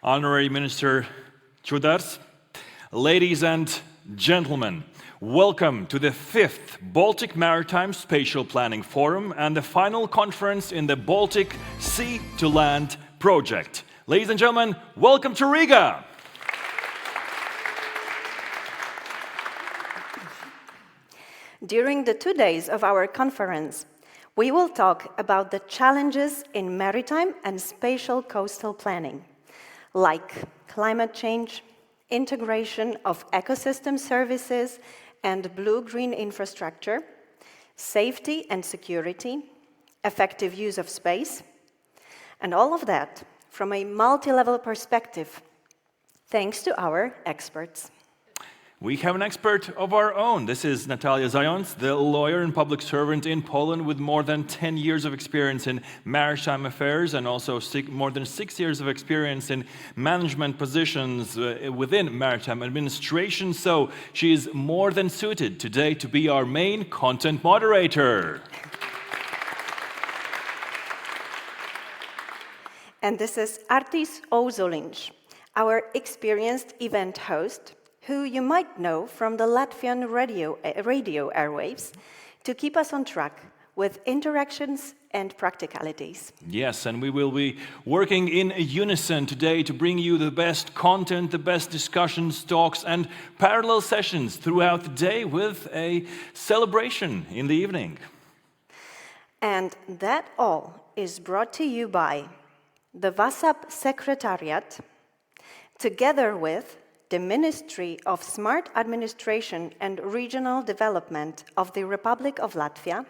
Honorary Minister Čudars, ladies and gentlemen, welcome to the 5th Baltic Maritime Spatial Planning Forum and the final conference in the Baltic Sea to Land project. Ladies and gentlemen, welcome to Riga! During the 2 days of our conference, we will talk about the challenges in maritime and spatial coastal planning, like climate change, integration of ecosystem services and blue-green infrastructure, safety and security, effective use of space, and all of that from a multi-level perspective, thanks to our experts. We have an expert of our own. This is Natalia Zając, the lawyer and public servant in Poland with more than 10 years of experience in maritime affairs and also more than 6 years of experience in management positions within maritime administration. So she is more than suited today to be our main content moderator. And this is Artis Ouzuliņš, our experienced event host, who you might know from the Latvian radio airwaves, to keep us on track with interactions and practicalities. Yes, and we will be working in unison today to bring you the best content, the best discussions, talks, and parallel sessions throughout the day with a celebration in the evening. And that all is brought to you by the VASAB Secretariat, together with the Ministry of Smart Administration and Regional Development of the Republic of Latvia,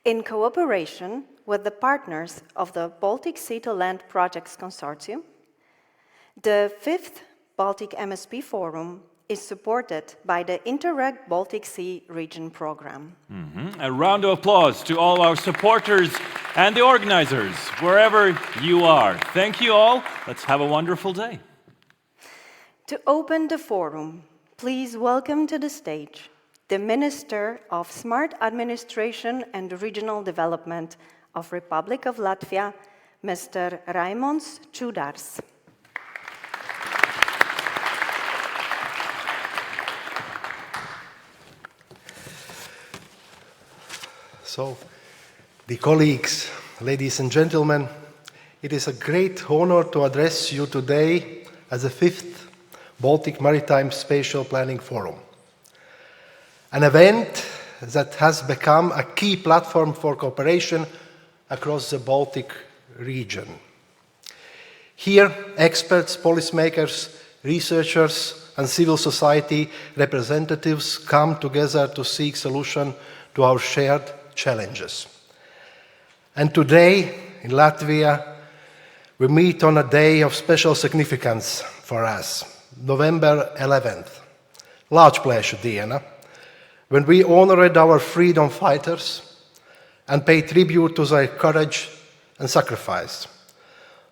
in cooperation with the partners of the Baltic Sea to Land Projects Consortium. The 5th Baltic MSP Forum is supported by the Interreg Baltic Sea Region Program. A round of applause to all our supporters and the organizers, wherever you are. Thank you all. Let's have a wonderful day. To open the forum, please welcome to the stage the Minister of Smart Administration and Regional Development of Republic of Latvia, Mr. Raimonds Čudars. So, dear colleagues, ladies and gentlemen, it is a great honor to address you today as the 5th Baltic Maritime Spatial Planning Forum, an event that has become a key platform for cooperation across the Baltic region. Here, experts, policymakers, researchers, and civil society representatives come together to seek solutions to our shared challenges. And today, in Latvia, we meet on a day of special significance for us. November 11th, large pleasure, Diāna, when we honored our freedom fighters and paid tribute to their courage and sacrifice.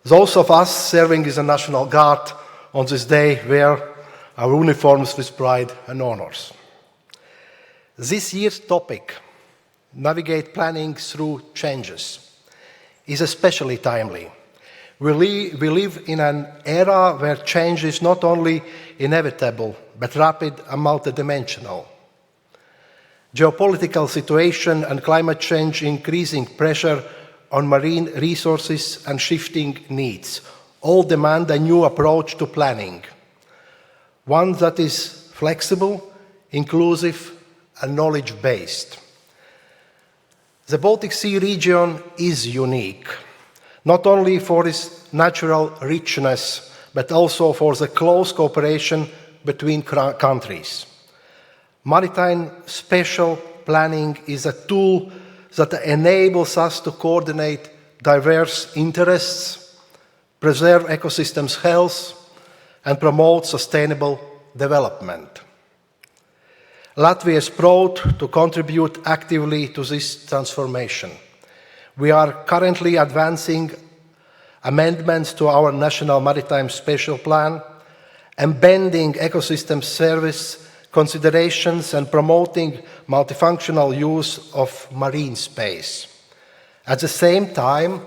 Those of us serving as a National Guard on this day wear our uniforms with pride and honors. This year's topic, Navigate Planning Through Changes, is especially timely. We live in an era where change is not only inevitable, but rapid and multidimensional. Geopolitical situation and climate change increasing pressure on marine resources and shifting needs all demand a new approach to planning, one that is flexible, inclusive, and knowledge-based. The Baltic Sea region is unique, not only for its natural richness, but also for the close cooperation between countries. Maritime spatial planning is a tool that enables us to coordinate diverse interests, preserve ecosystems' health, and promote sustainable development. Latvia is proud to contribute actively to this transformation. We are currently advancing amendments to our National Maritime Spatial Plan, embedding ecosystem service considerations and promoting multifunctional use of marine space. At the same time,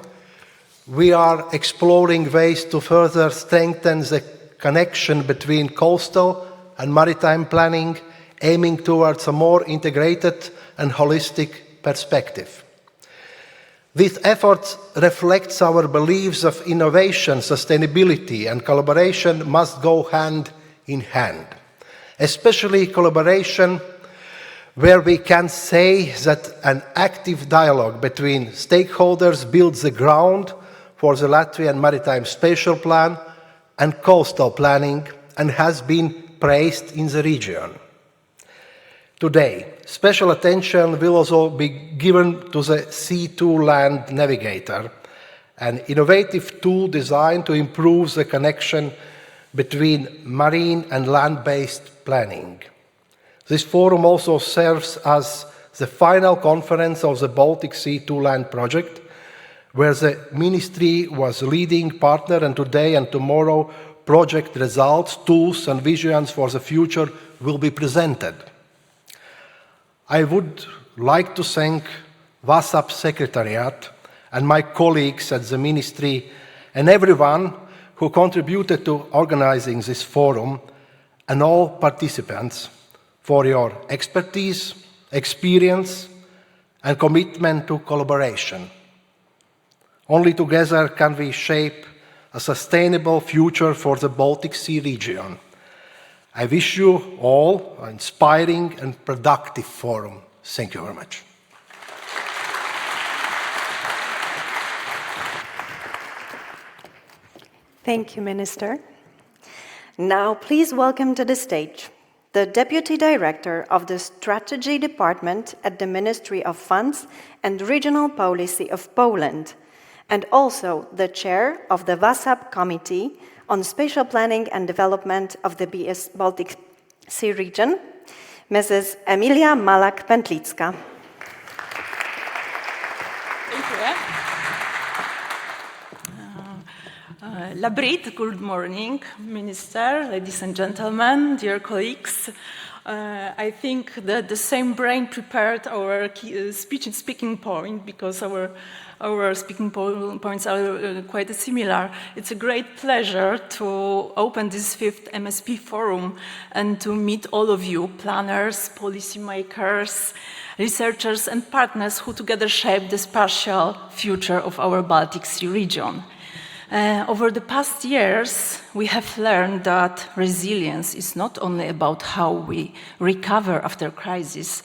we are exploring ways to further strengthen the connection between coastal and maritime planning, aiming towards a more integrated and holistic perspective. This effort reflects our beliefs of innovation, sustainability, and collaboration must go hand in hand, especially collaboration where we can say that an active dialogue between stakeholders builds the ground for the Latvian Maritime Spatial Plan and coastal planning and has been praised in the region. Today, special attention will also be given to the C2 Land Navigator, an innovative tool designed to improve the connection between marine and land-based planning. This forum also serves as the final conference of the Baltic C2 Land project, where the Ministry was leading partner, and today and tomorrow project results, tools and visions for the future will be presented. I would like to thank VASAB Secretariat and my colleagues at the Ministry and everyone who contributed to organizing this forum and all participants for your expertise, experience, and commitment to collaboration. Only together can we shape a sustainable future for the Baltic Sea region. I wish you all an inspiring and productive forum. Thank you very much. Thank you, Minister. Now, please welcome to the stage the Deputy Director of the Strategy Department at the Ministry of Funds and Regional Policy of Poland, and also the Chair of the VASAB Committee on Spatial Planning and Development of the Baltic Sea region, Mrs. Emilia Malak-Pętlicka. Thank you. Labrit, good morning, Minister, ladies and gentlemen, dear colleagues. I think that the same brain prepared our speaking point because our speaking points are quite similar. It's a great pleasure to open this 5th MSP Forum and to meet all of you, planners, policymakers, researchers and partners who together shape the spatial future of our Baltic Sea region. Over the past years, we have learned that resilience is not only about how we recover after crisis,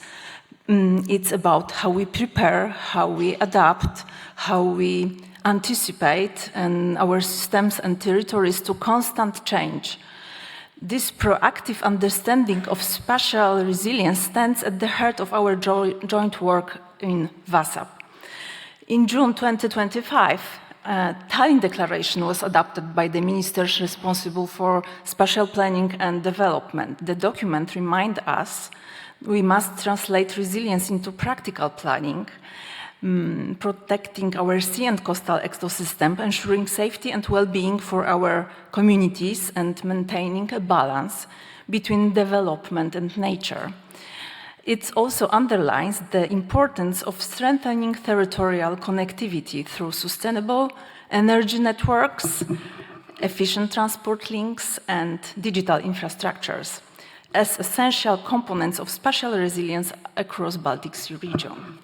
it's about how we prepare, how we adapt, how we anticipate and our systems and territories to constant change. This proactive understanding of spatial resilience stands at the heart of our joint work in VASAB. In June 2025, Tallinn Declaration was adopted by the ministers responsible for spatial planning and development. The document reminds us we must translate resilience into practical planning, protecting our sea and coastal ecosystem, ensuring safety and well-being for our communities, and maintaining a balance between development and nature. It also underlines the importance of strengthening territorial connectivity through sustainable energy networks, efficient transport links, and digital infrastructures as essential components of spatial resilience across Baltic Sea region.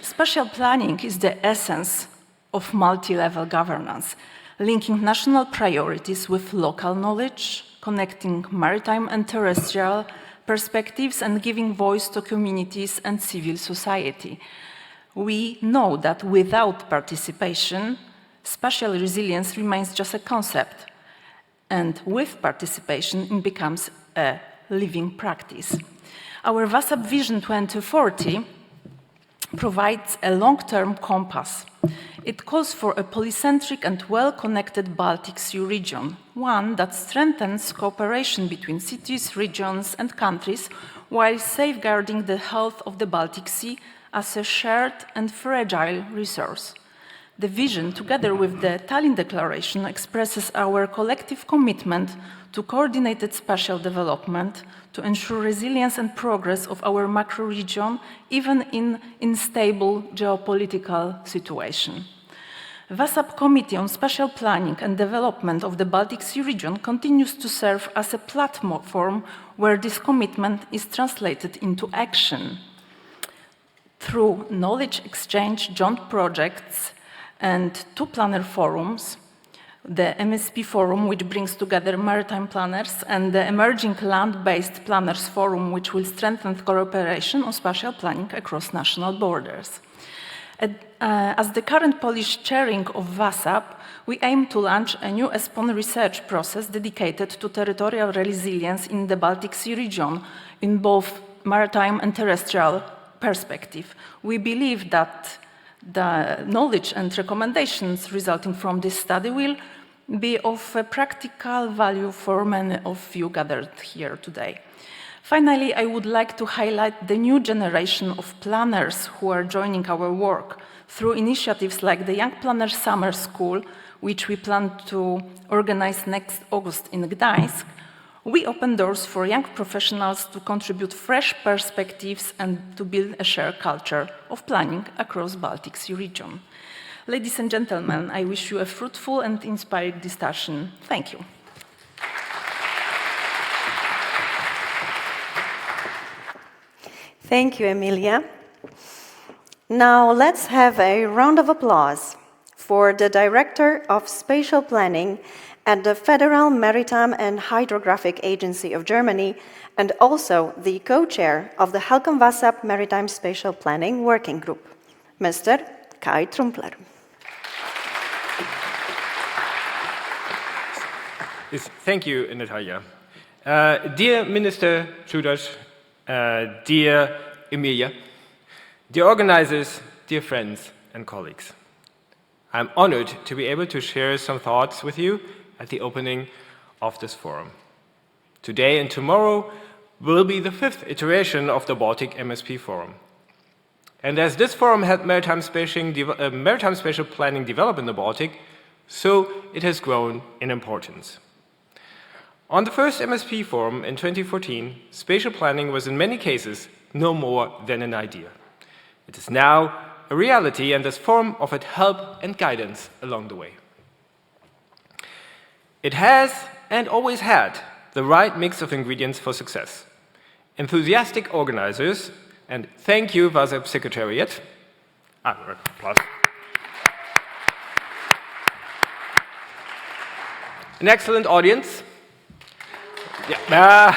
Spatial planning is the essence of multi-level governance, linking national priorities with local knowledge, connecting maritime and terrestrial perspectives, and giving voice to communities and civil society. We know that without participation, spatial resilience remains just a concept, and with participation, it becomes a living practice. Our VASAB Vision 2040 provides a long-term compass. It calls for a polycentric and well-connected Baltic Sea region, one that strengthens cooperation between cities, regions, and countries while safeguarding the health of the Baltic Sea as a shared and fragile resource. The vision, together with the Tallinn Declaration, expresses our collective commitment to coordinated spatial development to ensure resilience and progress of our macro-region, even in unstable geopolitical situation. VASAB Committee on Spatial Planning and Development of the Baltic Sea region continues to serve as a platform where this commitment is translated into action. Through knowledge exchange, joint projects, and 2 planner forums, the MSP Forum, which brings together maritime planners, and the Emerging Land-Based Planners Forum, which will strengthen cooperation on spatial planning across national borders. As the current Polish chairing of VASAB, we aim to launch a new ESPON research process dedicated to territorial resilience in the Baltic Sea region in both maritime and terrestrial perspective. We believe that the knowledge and recommendations resulting from this study will be of practical value for many of you gathered here today. Finally, I would like to highlight the new generation of planners who are joining our work through initiatives like the Young Planners Summer School, which we plan to organize next August in Gdańsk. We open doors for young professionals to contribute fresh perspectives and to build a shared culture of planning across Baltic Sea region. Ladies and gentlemen, I wish you a fruitful and inspiring discussion. Thank you. Thank you, Emilia. Now let's have a round of applause for the Director of Spatial Planning at the Federal Maritime and Hydrographic Agency of Germany, and also the co-chair of the HELCOM-VASAB Maritime Spatial Planning Working Group, Mr. Kai Trümpler. Yes, thank you, Natalia. Dear Minister Čudars, dear Emilia, dear organizers, dear friends and colleagues, I'm honored to be able to share some thoughts with you at the opening of this forum. Today and tomorrow will be the 5th iteration of the Baltic MSP Forum. And as this forum had maritime spatial planning develop in the Baltic, so it has grown in importance. On the first MSP Forum in 2014, spatial planning was in many cases no more than an idea. It is now a reality, and this forum offered help and guidance along the way. It has and always had the right mix of ingredients for success. Enthusiastic organizers, and thank you, VASAB Secretariat. Applause. An excellent audience. Yeah.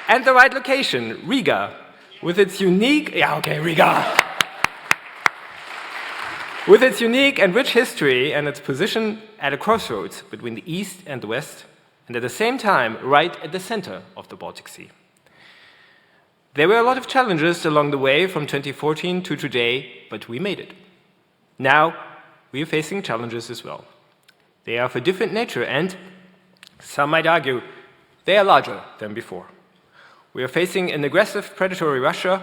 And the right location, Riga, with its unique, Riga. With its unique and rich history and its position at a crossroads between the East and the West, and at the same time, right at the center of the Baltic Sea. There were a lot of challenges along the way from 2014 to today, but we made it. Now, we are facing challenges as well. They are of a different nature and, some might argue, they are larger than before. We are facing an aggressive predatory Russia,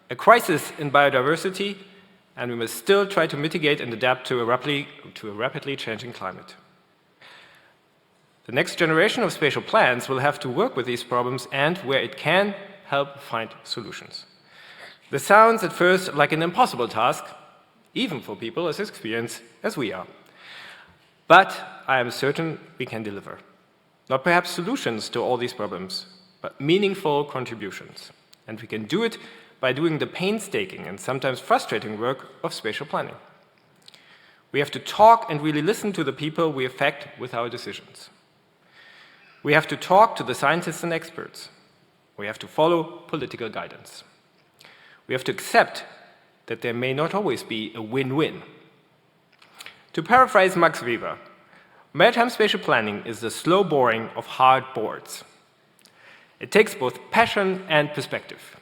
a crisis in biodiversity, and we must still try to mitigate and adapt to a rapidly changing climate. The next generation of spatial plans will have to work with these problems and, where it can, help find solutions. This sounds at first like an impossible task, even for people as experienced as we are. But I am certain we can deliver. Not perhaps solutions to all these problems, but meaningful contributions. And we can do it by doing the painstaking and sometimes frustrating work of spatial planning. We have to talk and really listen to the people we affect with our decisions. We have to talk to the scientists and experts. We have to follow political guidance. We have to accept that there may not always be a win-win. To paraphrase Max Weber, maritime spatial planning is the slow boring of hard boards. It takes both passion and perspective.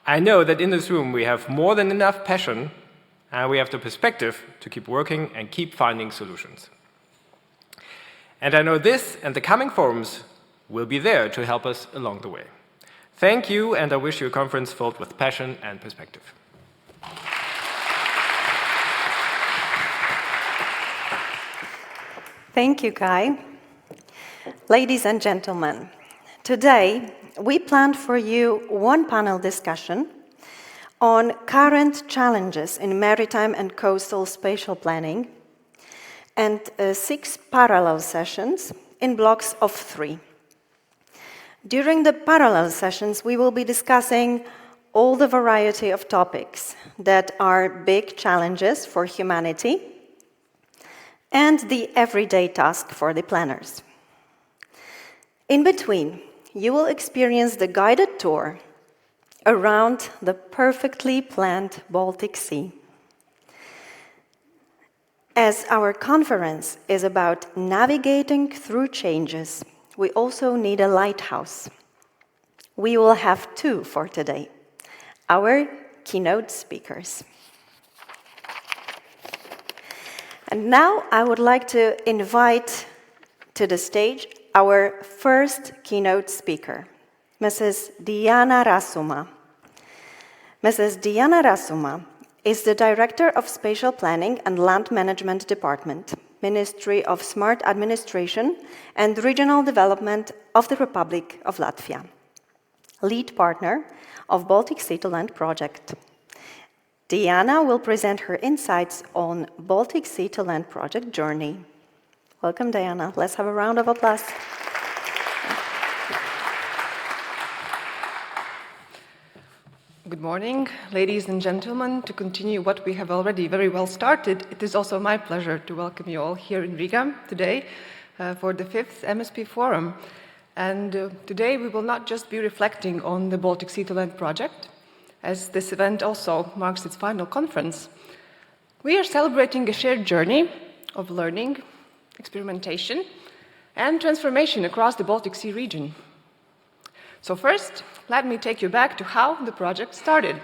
I know that in this room we have more than enough passion, and we have the perspective to keep working and keep finding solutions. And I know this and the coming forums will be there to help us along the way. Thank you, and I wish you a conference filled with passion and perspective. Thank you, Kai. Ladies and gentlemen, today we planned for you one panel discussion on current challenges in maritime and coastal spatial planning, and 6 parallel sessions in blocks of 3. During the parallel sessions, we will be discussing all the variety of topics that are big challenges for humanity and the everyday task for the planners. In between, you will experience the guided tour around the perfectly planned Baltic Sea. As our conference is about navigating through changes, we also need a lighthouse. We will have 2 for today, our keynote speakers. And now I would like to invite to the stage our first keynote speaker, Mrs. Diāna Rasuma. Mrs. Diāna Rasuma is the Director of Spatial Planning and Land Management Department, Ministry of Smart Administration and Regional Development of the Republic of Latvia, lead partner of Baltic Sea to Land project. Diāna will present her insights on Baltic Sea to Land project journey. Welcome, Diāna. Let's have a round of applause. Good morning, ladies and gentlemen. To continue what we have already very well started, it is also my pleasure to welcome you all here in Riga today for the 5th MSP Forum. And today we will not just be reflecting on the Baltic Sea to Land project, as this event also marks its final conference. We are celebrating a shared journey of learning, experimentation, and transformation across the Baltic Sea region. So first, let me take you back to how the project started.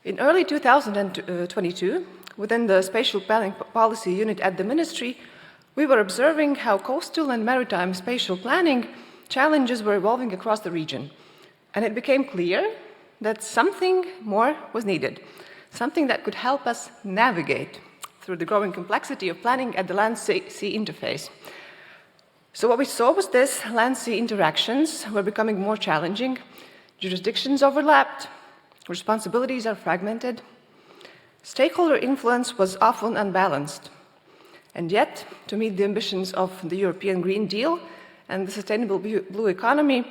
In early 2022, within the Spatial Planning Policy Unit at the Ministry, we were observing how coastal and maritime spatial planning challenges were evolving across the region. And it became clear that something more was needed, something that could help us navigate through the growing complexity of planning at the land-sea interface. So what we saw was this: land-sea interactions were becoming more challenging, jurisdictions overlapped, responsibilities are fragmented, stakeholder influence was often unbalanced. And yet, to meet the ambitions of the European Green Deal and the sustainable blue economy,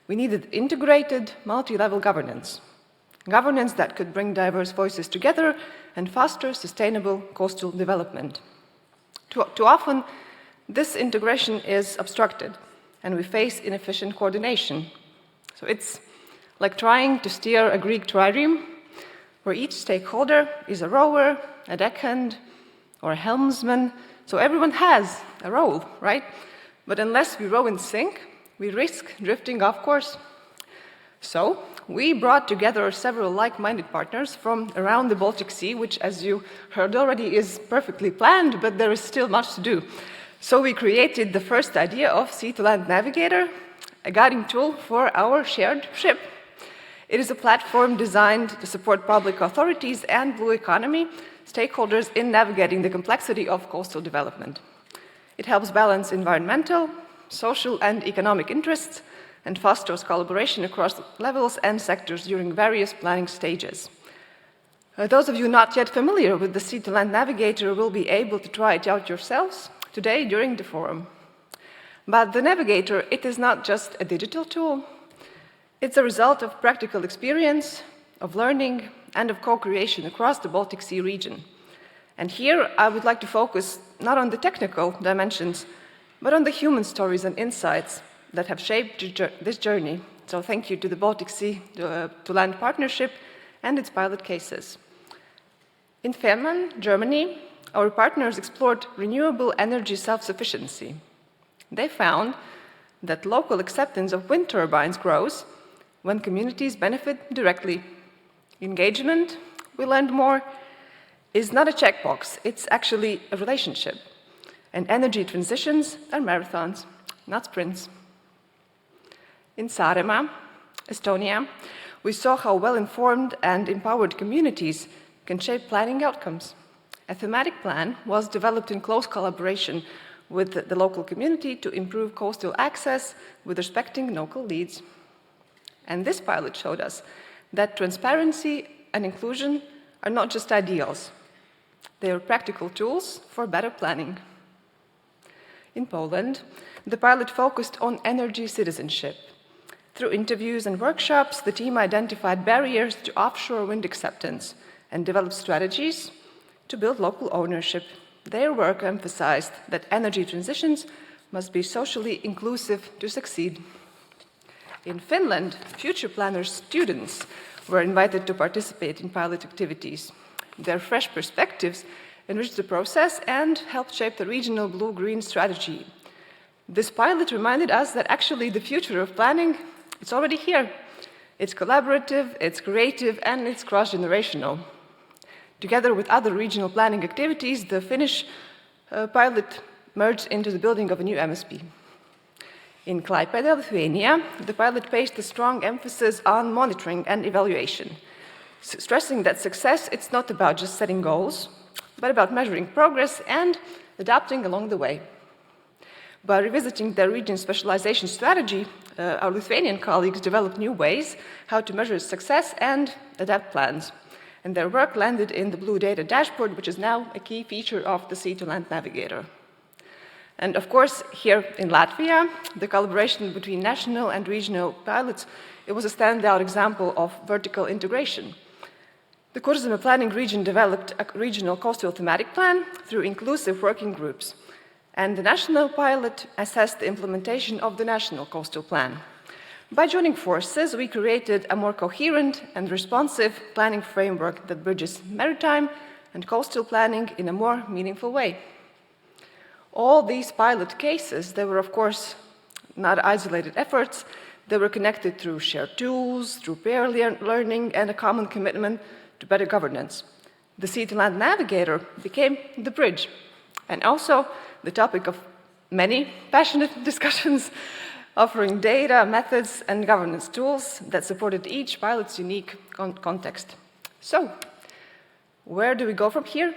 we needed integrated, multi-level governance. Governance that could bring diverse voices together and foster sustainable coastal development. Too often, this integration is obstructed, and we face inefficient coordination. So it's like trying to steer a Greek trireme, where each stakeholder is a rower, a deckhand, or a helmsman, so everyone has a role, right? But unless we row in sync, we risk drifting off course. So we brought together several like-minded partners from around the Baltic Sea, which, as you heard already, is perfectly planned, but there is still much to do. So we created the first idea of Sea to Land Navigator, a guiding tool for our shared ship. It is a platform designed to support public authorities and blue economy stakeholders in navigating the complexity of coastal development. It helps balance environmental, social, and economic interests and fosters collaboration across levels and sectors during various planning stages. Those of you not yet familiar with the Sea to Land Navigator will be able to try it out yourselves today during the forum. But the Navigator, it is not just a digital tool. It's a result of practical experience, of learning, and of co-creation across the Baltic Sea region. And here I would like to focus not on the technical dimensions, but on the human stories and insights that have shaped this journey. So thank you to the Baltic Sea to Land Partnership and its pilot cases. In Fehmarn, Germany, our partners explored renewable energy self-sufficiency. They found that local acceptance of wind turbines grows when communities benefit directly. Engagement, we learned more, is not a checkbox, it's actually a relationship. And energy transitions are marathons, not sprints. In Saaremaa, Estonia, we saw how well-informed and empowered communities can shape planning outcomes. A thematic plan was developed in close collaboration with the local community to improve coastal access with respecting local needs. And this pilot showed us that transparency and inclusion are not just ideals. They are practical tools for better planning. In Poland, the pilot focused on energy citizenship. Through interviews and workshops, the team identified barriers to offshore wind acceptance and developed strategies to build local ownership. Their work emphasized that energy transitions must be socially inclusive to succeed. In Finland, future planners' students were invited to participate in pilot activities. Their fresh perspectives enriched the process and helped shape the regional blue-green strategy. This pilot reminded us that actually the future of planning, it's already here. It's collaborative, it's creative, and it's cross-generational. Together with other regional planning activities, the Finnish pilot merged into the building of a new MSP. In Klaipėda, Lithuania, the pilot placed a strong emphasis on monitoring and evaluation, stressing that success, it's not about just setting goals, but about measuring progress and adapting along the way. By revisiting their region specialization strategy, our Lithuanian colleagues developed new ways how to measure success and adapt plans. And their work landed in the Blue Data Dashboard, which is now a key feature of the Sea-to-Land Navigator. And of course, here in Latvia, the collaboration between national and regional pilots, it was a standout example of vertical integration. The Kurzeme planning region developed a regional coastal thematic plan through inclusive working groups. And the national pilot assessed the implementation of the national coastal plan. By joining forces, we created a more coherent and responsive planning framework that bridges maritime and coastal planning in a more meaningful way. All these pilot cases, they were of course not isolated efforts. They were connected through shared tools, through peer learning, and a common commitment to better governance. The Sea-to-Land Navigator became the bridge, and also the topic of many passionate discussions, offering data, methods, and governance tools that supported each pilot's unique context. So, where do we go from here?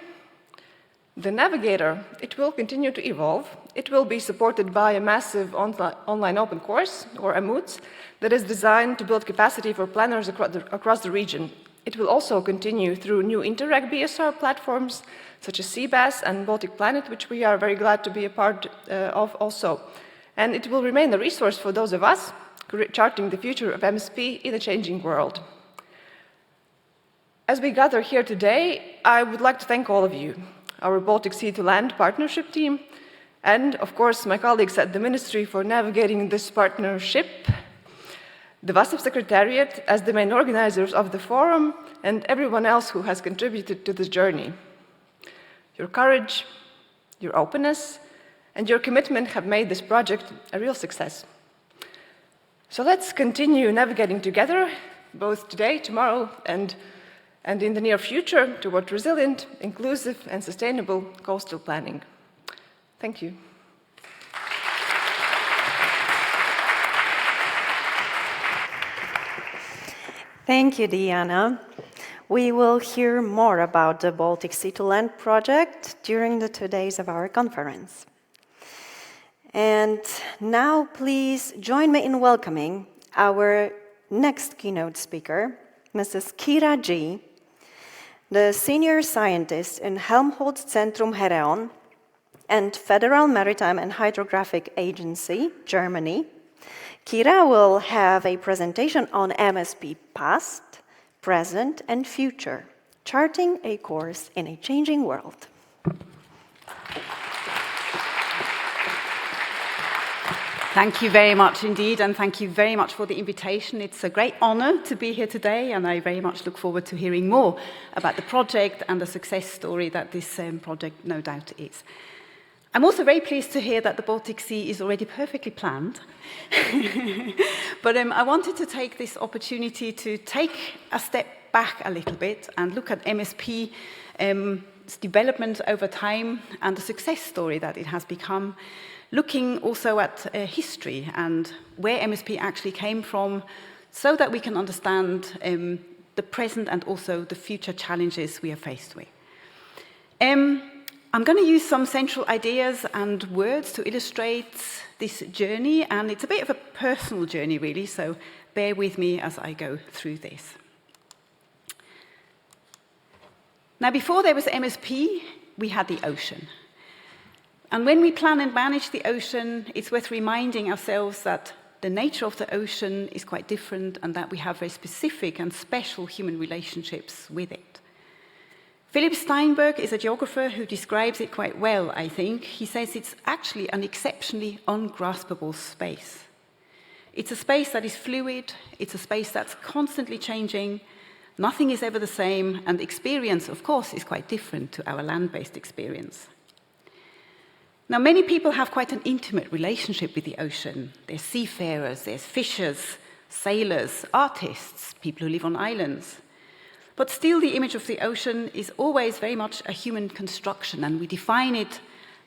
The Navigator, it will continue to evolve. It will be supported by a massive online open course, or a MOOC, that is designed to build capacity for planners across the region. It will also continue through new Interreg BSR platforms, such as CBAS and Baltic Planet, which we are very glad to be a part of also. And it will remain a resource for those of us charting the future of MSP in a changing world. As we gather here today, I would like to thank all of you, our Baltic Sea-to-Land partnership team, and of course my colleagues at the Ministry for navigating this partnership, the VASAB Secretariat as the main organizers of the forum, and everyone else who has contributed to this journey. Your courage, your openness, and your commitment have made this project a real success. So let's continue navigating together, both today, tomorrow, and in the near future, toward resilient, inclusive, and sustainable coastal planning. Thank you. Thank you, Diāna. We will hear more about the Baltic Sea-to-Land project during the 2 days of our conference. And now, please join me in welcoming our next keynote speaker, Mrs. Kira G., the senior scientist in Helmholtz Zentrum Hereon and Federal Maritime and Hydrographic Agency, Germany. Kira will have a presentation on MSP past, present, and future, charting a course in a changing world. Thank you very much indeed, and thank you very much for the invitation. It's a great honor to be here today, and I very much look forward to hearing more about the project and the success story that this project no doubt is. I'm also very pleased to hear that the Baltic Sea is already perfectly planned. But I wanted to take this opportunity to take a step back a little bit and look at MSP its development over time and the success story that it has become, looking also at history and where MSP actually came from, so that we can understand the present and also the future challenges we are faced with. I'm going to use some central ideas and words to illustrate this journey, and it's a bit of a personal journey really, so bear with me as I go through this. Now, before there was MSP, we had the ocean. And when we plan and manage the ocean, it's worth reminding ourselves that the nature of the ocean is quite different and that we have very specific and special human relationships with it. Philip Steinberg is a geographer who describes it quite well, I think. He says it's actually an exceptionally ungraspable space. It's a space that is fluid, it's a space that's constantly changing, nothing is ever the same, and experience, of course, is quite different to our land-based experience. Now, many people have quite an intimate relationship with the ocean. There's seafarers, there's fishers, sailors, artists, people who live on islands. But still, the image of the ocean is always very much a human construction, and we define it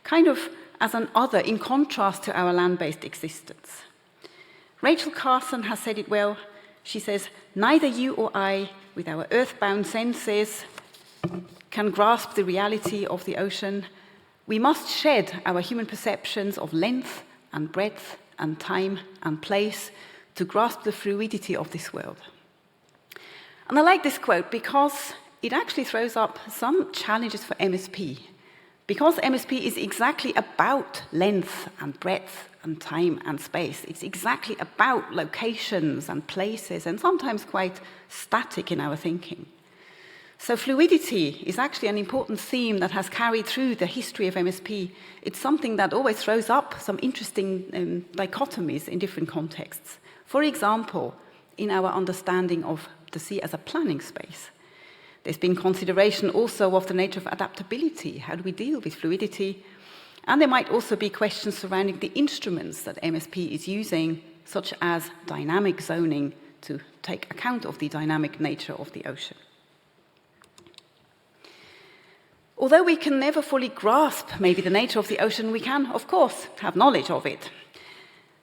kind of as an other in contrast to our land-based existence. Rachel Carson has said it well. She says, "Neither you or I, with our earthbound senses, can grasp the reality of the ocean. We must shed our human perceptions of length and breadth and time and place to grasp the fluidity of this world." And I like this quote because it actually throws up some challenges for MSP. Because MSP is exactly about length and breadth and time and space. It's exactly about locations and places and sometimes quite static in our thinking. So fluidity is actually an important theme that has carried through the history of MSP. It's something that always throws up some interesting dichotomies in different contexts. For example, in our understanding of the sea as a planning space. There's been consideration also of the nature of adaptability. How do we deal with fluidity? And there might also be questions surrounding the instruments that MSP is using, such as dynamic zoning, to take account of the dynamic nature of the ocean. Although we can never fully grasp maybe the nature of the ocean, we can, of course, have knowledge of it.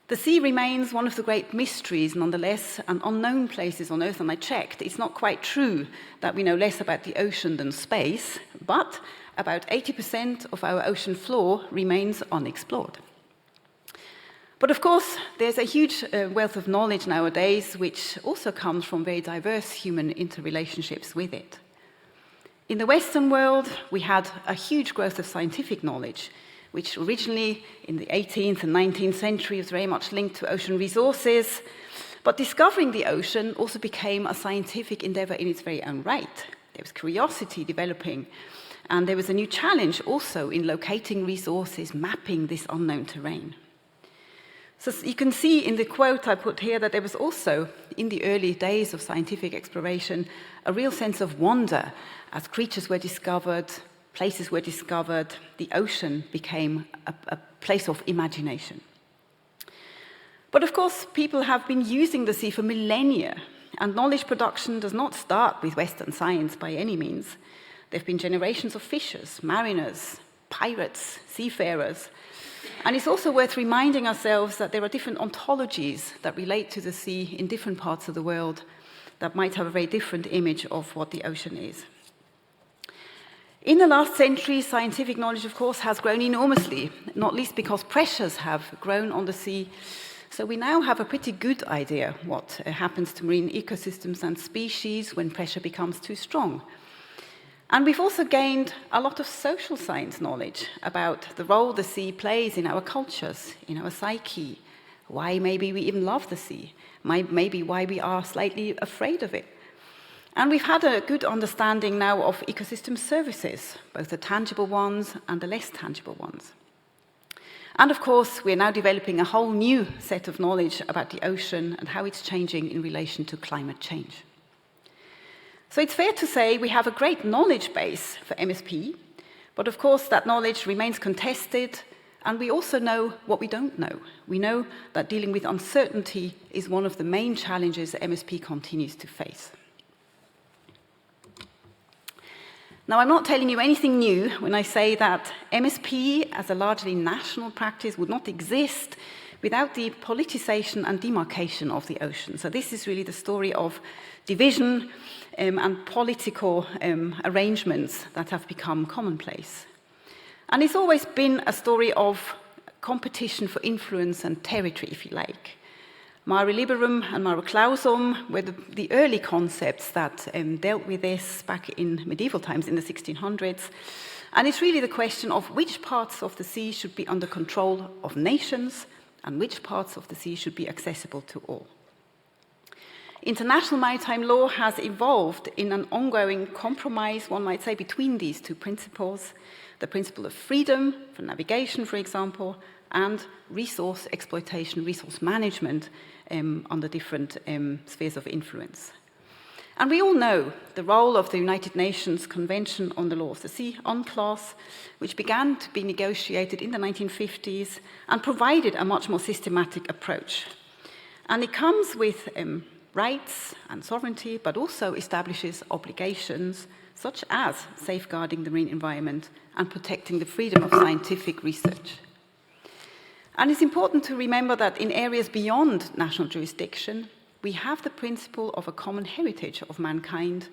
The sea remains one of the great mysteries, nonetheless, and unknown places on Earth, and I checked. It's not quite true that we know less about the ocean than space, but about 80% of our ocean floor remains unexplored. But of course, there's a huge wealth of knowledge nowadays, which also comes from very diverse human interrelationships with it. In the Western world, we had a huge growth of scientific knowledge, which originally in the 18th and 19th century was very much linked to ocean resources. But discovering the ocean also became a scientific endeavor in its very own right. There was curiosity developing, and there was a new challenge also in locating resources, mapping this unknown terrain. So you can see in the quote I put here that there was also, in the early days of scientific exploration, a real sense of wonder as creatures were discovered, places were discovered, the ocean became a place of imagination. But of course, people have been using the sea for millennia, and knowledge production does not start with Western science by any means. There have been generations of fishers, mariners, pirates, seafarers. And it's also worth reminding ourselves that there are different ontologies that relate to the sea in different parts of the world that might have a very different image of what the ocean is. In the last century, scientific knowledge, of course, has grown enormously, not least because pressures have grown on the sea. So we now have a pretty good idea what happens to marine ecosystems and species when pressure becomes too strong. And we've also gained a lot of social science knowledge about the role the sea plays in our cultures, in our psyche, why maybe we even love the sea, maybe why we are slightly afraid of it. And we've had a good understanding now of ecosystem services, both the tangible ones and the less tangible ones. And of course, we're now developing a whole new set of knowledge about the ocean and how it's changing in relation to climate change. So it's fair to say we have a great knowledge base for MSP, but of course that knowledge remains contested, and we also know what we don't know. We know that dealing with uncertainty is one of the main challenges MSP continues to face. Now, I'm not telling you anything new when I say that MSP, as a largely national practice, would not exist without the politicization and demarcation of the ocean. So this is really the story of division and political arrangements that have become commonplace. And it's always been a story of competition for influence and territory, if you like. Mare liberum and mare clausum were the early concepts that dealt with this back in medieval times in the 1600s. And it's really the question of which parts of the sea should be under control of nations and which parts of the sea should be accessible to all. International maritime law has evolved in an ongoing compromise, one might say, between these two principles, the principle of freedom for navigation, for example, and resource exploitation, resource management under different spheres of influence. And we all know the role of the United Nations Convention on the Law of the Sea, UNCLOS, which began to be negotiated in the 1950s and provided a much more systematic approach. And it comes with rights and sovereignty, but also establishes obligations such as safeguarding the marine environment and protecting the freedom of scientific research. And it's important to remember that in areas beyond national jurisdiction, we have the principle of a common heritage of mankind,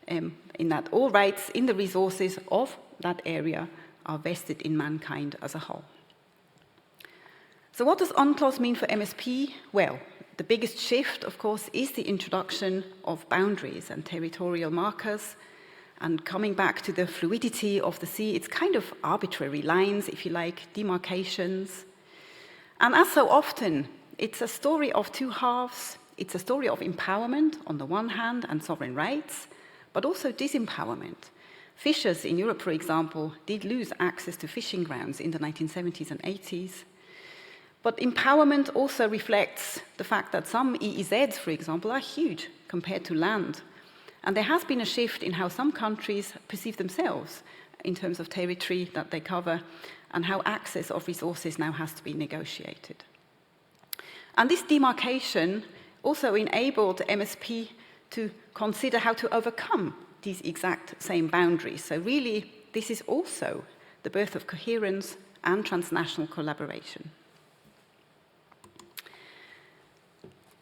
in that all rights in the resources of that area are vested in mankind as a whole. So what does UNCLOS mean for MSP? Well, the biggest shift, of course, is the introduction of boundaries and territorial markers. And coming back to the fluidity of the sea, it's kind of arbitrary lines, if you like, demarcations. And as so often, it's a story of two halves. It's a story of empowerment on the one hand and sovereign rights, but also disempowerment. Fishers in Europe, for example, did lose access to fishing grounds in the 1970s and 80s. But empowerment also reflects the fact that some EEZs, for example, are huge compared to land. And there has been a shift in how some countries perceive themselves in terms of territory that they cover and how access of resources now has to be negotiated. And this demarcation also enabled MSP to consider how to overcome these exact same boundaries. So really, this is also the birth of coherence and transnational collaboration.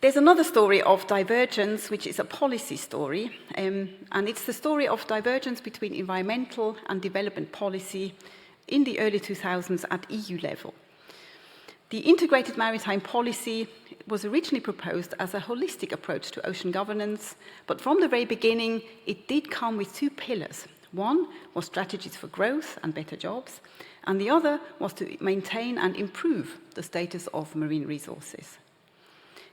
There's another story of divergence, which is a policy story, and it's the story of divergence between environmental and development policy in the early 2000s at EU level. The integrated maritime policy was originally proposed as a holistic approach to ocean governance, but from the very beginning, it did come with two pillars. One was strategies for growth and better jobs, and the other was to maintain and improve the status of marine resources.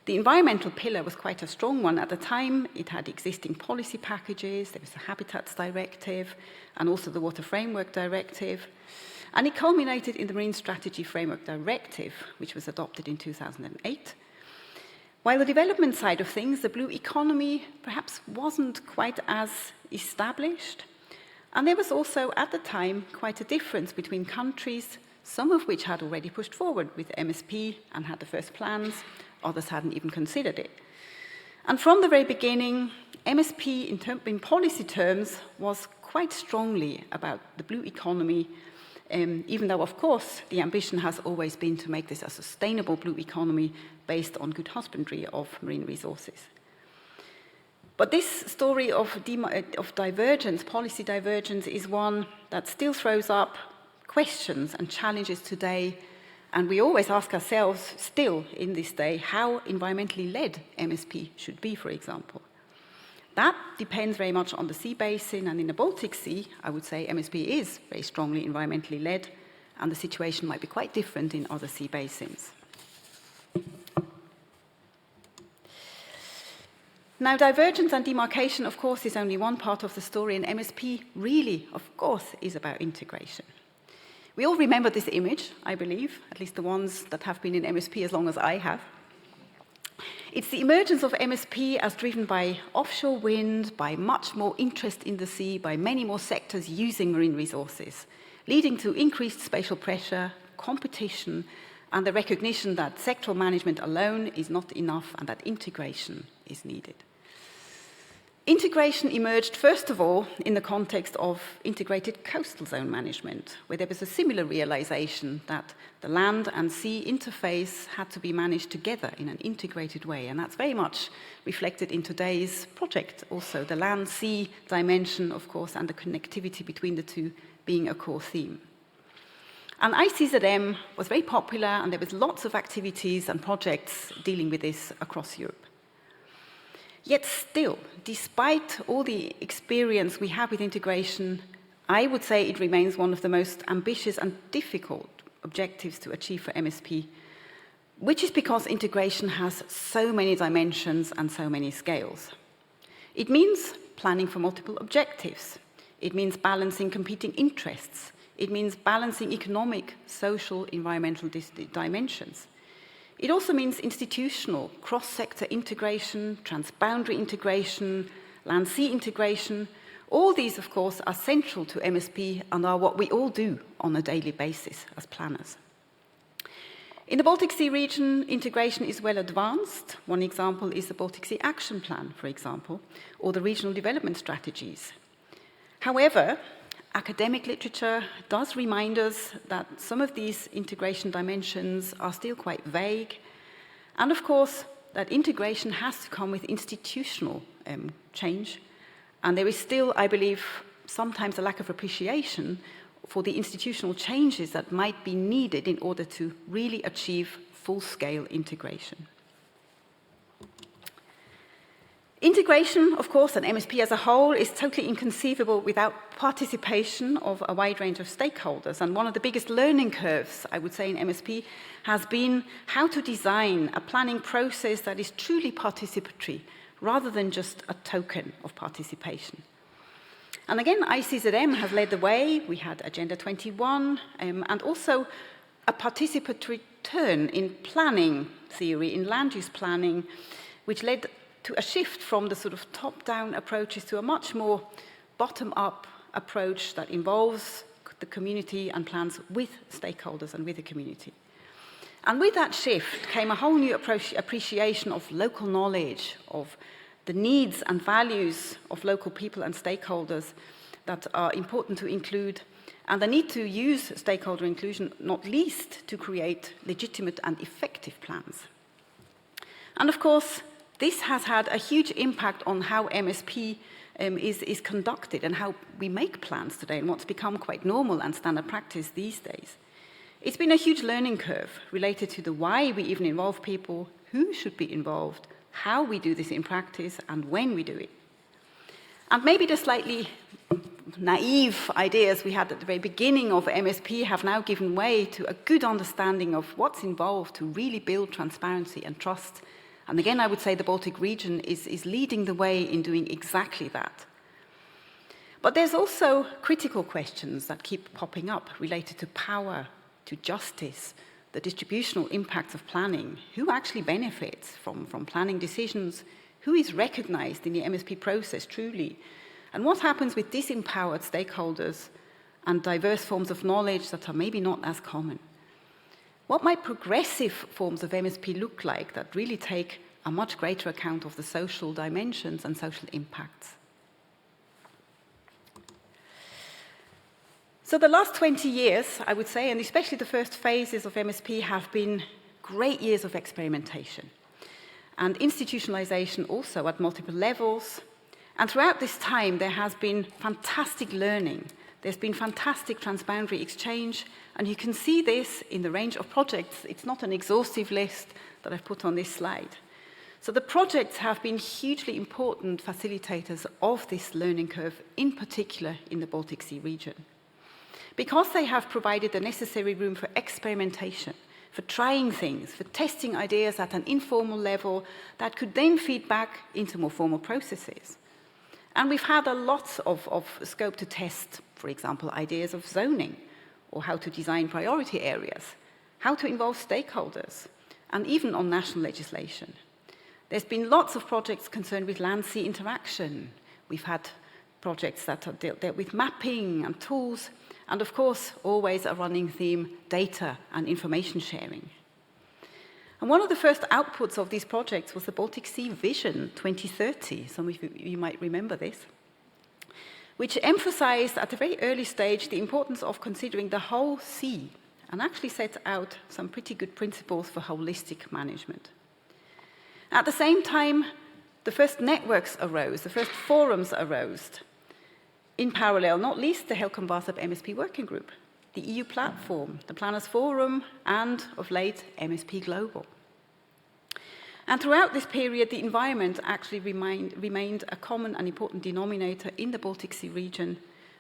The environmental pillar was quite a strong one at the time. It had existing policy packages, there was the Habitats Directive, and also the Water Framework Directive. And it culminated in the Marine Strategy Framework Directive, which was adopted in 2008. While the development side of things, the blue economy perhaps wasn't quite as established. And there was also, at the time, quite a difference between countries, some of which had already pushed forward with MSP and had the first plans, others hadn't even considered it. And from the very beginning, MSP, in policy terms, was quite strongly about the blue economy, even though, of course, the ambition has always been to make this a sustainable blue economy based on good husbandry of marine resources. But this story of divergence, policy divergence, is one that still throws up questions and challenges today. And we always ask ourselves, still in this day, how environmentally led MSP should be, for example. That depends very much on the sea basin, and in the Baltic Sea, I would say MSP is very strongly environmentally led, and the situation might be quite different in other sea basins. Now, divergence and demarcation, of course, is only one part of the story, and MSP really, of course, is about integration. We all remember this image, I believe, at least the ones that have been in MSP as long as I have. It's the emergence of MSP as driven by offshore wind, by much more interest in the sea, by many more sectors using marine resources, leading to increased spatial pressure, competition, and the recognition that sectoral management alone is not enough and that integration is needed. Integration emerged, first of all, in the context of integrated coastal zone management, where there was a similar realization that the land and sea interface had to be managed together in an integrated way, and that's very much reflected in today's project also, the land-sea dimension, of course, and the connectivity between the two being a core theme. And ICZM was very popular, and there was lots of activities and projects dealing with this across Europe. Yet still, despite all the experience we have with integration, I would say it remains one of the most ambitious and difficult objectives to achieve for MSP, which is because integration has so many dimensions and so many scales. It means planning for multiple objectives. It means balancing competing interests. It means balancing economic, social, environmental dimensions. It also means institutional, cross-sector integration, transboundary integration, land-sea integration. All these, of course, are central to MSP and are what we all do on a daily basis as planners. In the Baltic Sea region, integration is well advanced. One example is the Baltic Sea Action Plan, for example, or the regional development strategies. However, academic literature does remind us that some of these integration dimensions are still quite vague, and of course, that integration has to come with institutional change, and there is still, I believe, sometimes a lack of appreciation for the institutional changes that might be needed in order to really achieve full-scale integration. Integration, of course, and MSP as a whole, is totally inconceivable without participation of a wide range of stakeholders. And one of the biggest learning curves, I would say, in MSP has been how to design a planning process that is truly participatory, rather than just a token of participation. And again, ICZM has led the way. We had Agenda 21, and also a participatory turn in planning theory, in land use planning, which led to a shift from the sort of top-down approaches to a much more bottom-up approach that involves the community and plans with stakeholders and with the community. And with that shift came a whole new appreciation of local knowledge, of the needs and values of local people and stakeholders that are important to include, and the need to use stakeholder inclusion, not least to create legitimate and effective plans. And of course, this has had a huge impact on how MSP is conducted and how we make plans today, and what's become quite normal and standard practice these days. It's been a huge learning curve related to the why we even involve people, who should be involved, how we do this in practice, and when we do it. And maybe the slightly naive ideas we had at the very beginning of MSP have now given way to a good understanding of what's involved to really build transparency and trust. And again, I would say the Baltic region is leading the way in doing exactly that. But there's also critical questions that keep popping up related to power, to justice, the distributional impacts of planning, who actually benefits from planning decisions, who is recognized in the MSP process truly, and what happens with disempowered stakeholders and diverse forms of knowledge that are maybe not as common. What might progressive forms of MSP look like that really take a much greater account of the social dimensions and social impacts? So the last 20 years, I would say, and especially the first phases of MSP, have been great years of experimentation and institutionalization also at multiple levels. And throughout this time, there has been fantastic learning. There's been fantastic transboundary exchange, and you can see this in the range of projects. It's not an exhaustive list that I've put on this slide. So the projects have been hugely important facilitators of this learning curve, in particular in the Baltic Sea region, because they have provided the necessary room for experimentation, for trying things, for testing ideas at an informal level that could then feed back into more formal processes. And we've had a lot of scope to test, for example, ideas of zoning, or how to design priority areas, how to involve stakeholders, and even on national legislation. There's been lots of projects concerned with land-sea interaction. We've had projects that have dealt with mapping and tools, and of course, always a running theme, data and information sharing. And one of the first outputs of these projects was the Baltic Sea Vision 2030. Some of you might remember this, which emphasized at a very early stage the importance of considering the whole sea, and actually set out some pretty good principles for holistic management. At the same time, the first networks arose, the first forums arose, in parallel, not least the HELCOM-VASAB MSP working group. the EU platform, the Planners Forum, and, of late, MSP Global. And throughout this period, the environment actually remained a common and important denominator in the Baltic Sea region,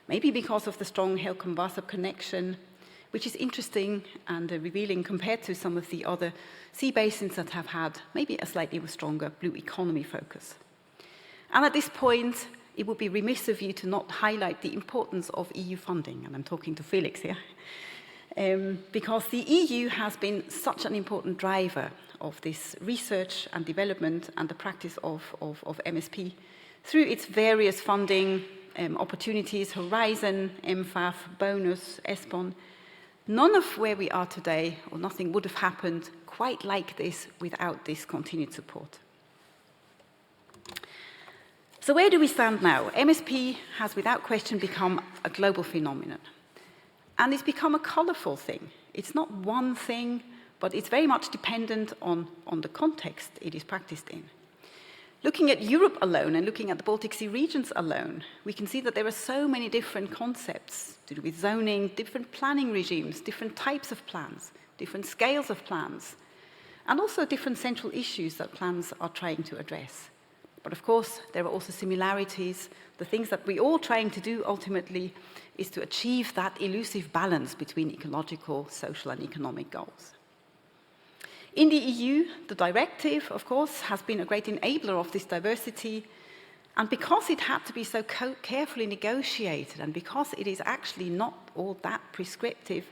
maybe because of the strong HELCOM-VASAB connection, which is interesting and revealing compared to some of the other sea basins that have had maybe a slightly stronger blue economy focus. And at this point, it would be remiss of you to not highlight the importance of EU funding, and I'm talking to Felix here, because the EU has been such an important driver of this research and development and the practice of MSP through its various funding opportunities, Horizon, MFAF, Bonus, ESPON. None of where we are today, or nothing would have happened quite like this without this continued support. So where do we stand now? MSP has without question become a global phenomenon. And it's become a colourful thing. It's not one thing, but it's very much dependent on the context it is practiced in. Looking at Europe alone and looking at the Baltic Sea regions alone, we can see that there are so many different concepts to do with zoning, different planning regimes, different types of plans, different scales of plans, and also different central issues that plans are trying to address. But of course, there are also similarities. The things that we're all trying to do ultimately is to achieve that elusive balance between ecological, social, and economic goals. In the EU, the directive, of course, has been a great enabler of this diversity, and because it had to be so carefully negotiated, and because it is actually not all that prescriptive,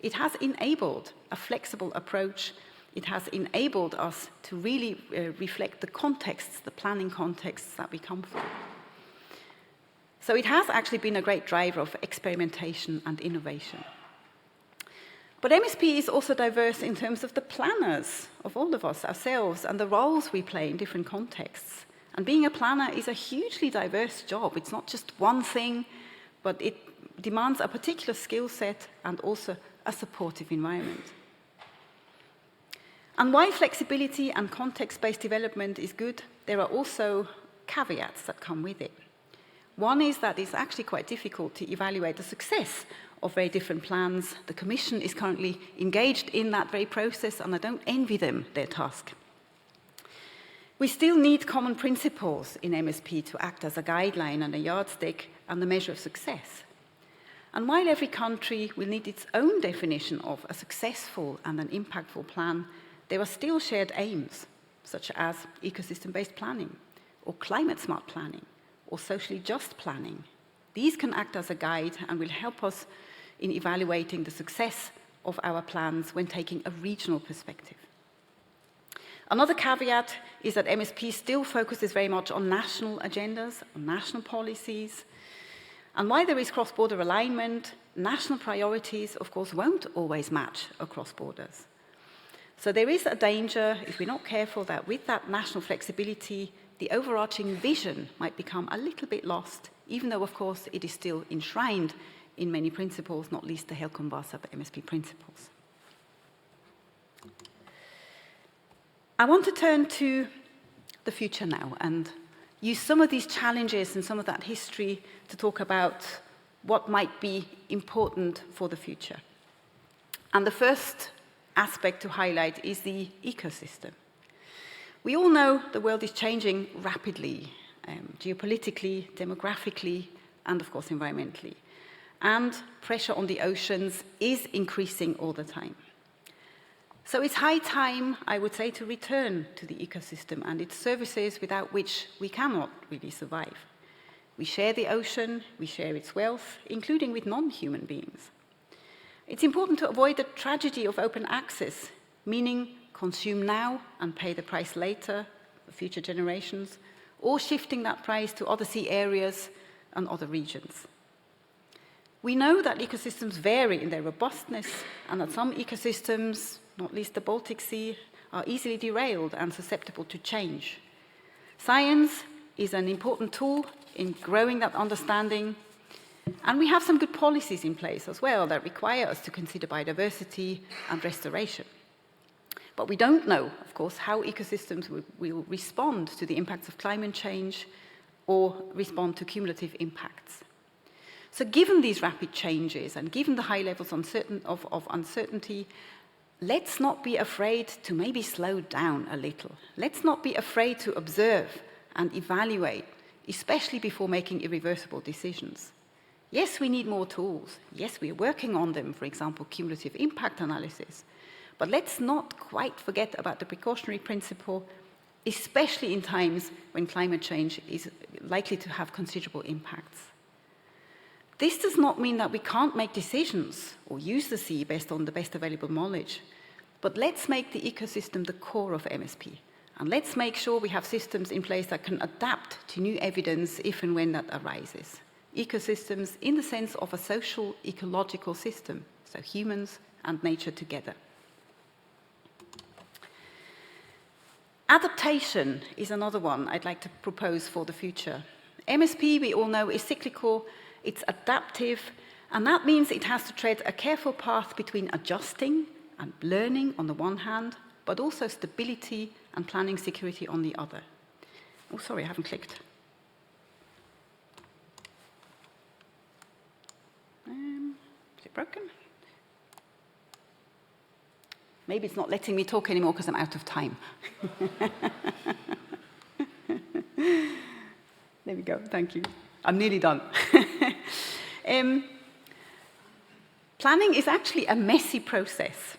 it has enabled a flexible approach. It has enabled us to really reflect the contexts, the planning contexts that we come from. So it has actually been a great driver of experimentation and innovation. But MSP is also diverse in terms of the planners of all of us, ourselves, and the roles we play in different contexts. And being a planner is a hugely diverse job. It's not just one thing, but it demands a particular skill set and also a supportive environment. And while flexibility and context-based development is good, there are also caveats that come with it. One is that it's actually quite difficult to evaluate the success of very different plans. The Commission is currently engaged in that very process, and I don't envy them their task. We still need common principles in MSP to act as a guideline and a yardstick and the measure of success. And while every country will need its own definition of a successful and an impactful plan, there are still shared aims, such as ecosystem-based planning, or climate-smart planning, or socially just planning. These can act as a guide and will help us in evaluating the success of our plans when taking a regional perspective. Another caveat is that MSP still focuses very much on national agendas, on national policies. And while there is cross-border alignment, national priorities, of course, won't always match across borders. So there is a danger, if we're not careful, that with that national flexibility, the overarching vision might become a little bit lost, even though, of course, it is still enshrined in many principles, not least the HELCOM-VASAB MSP principles. I want to turn to the future now and use some of these challenges and some of that history to talk about what might be important for the future. And the first aspect to highlight is the ecosystem. We all know the world is changing rapidly, geopolitically, demographically, and of course environmentally. And pressure on the oceans is increasing all the time. So it's high time, I would say, to return to the ecosystem and its services without which we cannot really survive. We share the ocean, we share its wealth, including with non-human beings. It's important to avoid the tragedy of open access, meaning consume now and pay the price later for future generations, or shifting that price to other sea areas and other regions. We know that ecosystems vary in their robustness, and that some ecosystems, not least the Baltic Sea, are easily derailed and susceptible to change. Science is an important tool in growing that understanding, and we have some good policies in place as well that require us to consider biodiversity and restoration. But we don't know, of course, how ecosystems will respond to the impacts of climate change or respond to cumulative impacts. So given these rapid changes and given the high levels of uncertainty, let's not be afraid to maybe slow down a little. Let's not be afraid to observe and evaluate, especially before making irreversible decisions. Yes, we need more tools. Yes, we are working on them, for example, cumulative impact analysis. But let's not quite forget about the precautionary principle, especially in times when climate change is likely to have considerable impacts. This does not mean that we can't make decisions or use the sea based on the best available knowledge, but let's make the ecosystem the core of MSP, and let's make sure we have systems in place that can adapt to new evidence if and when that arises. Ecosystems in the sense of a social ecological system, so humans and nature together. Adaptation is another one I'd like to propose for the future. MSP, we all know, is cyclical, it's adaptive, and that means it has to tread a careful path between adjusting and learning on the one hand, but also stability and planning security on the other. Oh, sorry, I haven't clicked. Is it broken? Maybe it's not letting me talk anymore because I'm out of time. There we go, thank you. I'm nearly done. Planning is actually a messy process,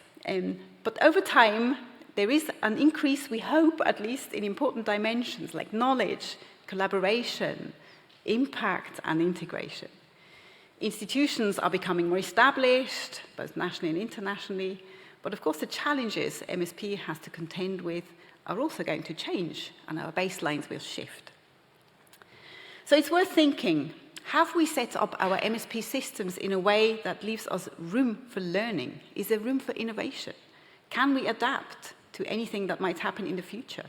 but over time there is an increase, we hope at least, in important dimensions like knowledge, collaboration, impact and integration. Institutions are becoming more established, both nationally and internationally, but of course the challenges MSP has to contend with are also going to change and our baselines will shift. So it's worth thinking, have we set up our MSP systems in a way that leaves us room for learning? Is there room for innovation? Can we adapt to anything that might happen in the future?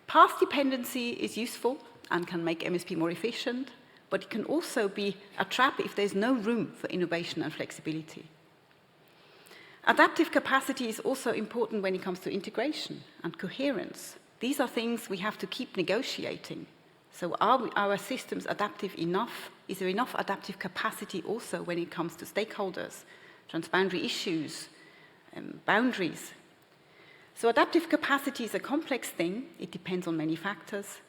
Path dependency is useful and can make MSP more efficient, but it can also be a trap if there's no room for innovation and flexibility. Adaptive capacity is also important when it comes to integration and coherence. These are things we have to keep negotiating. So are our systems adaptive enough? Is there enough adaptive capacity also when it comes to stakeholders, transboundary issues, boundaries? So adaptive capacity is a complex thing. It depends on many factors,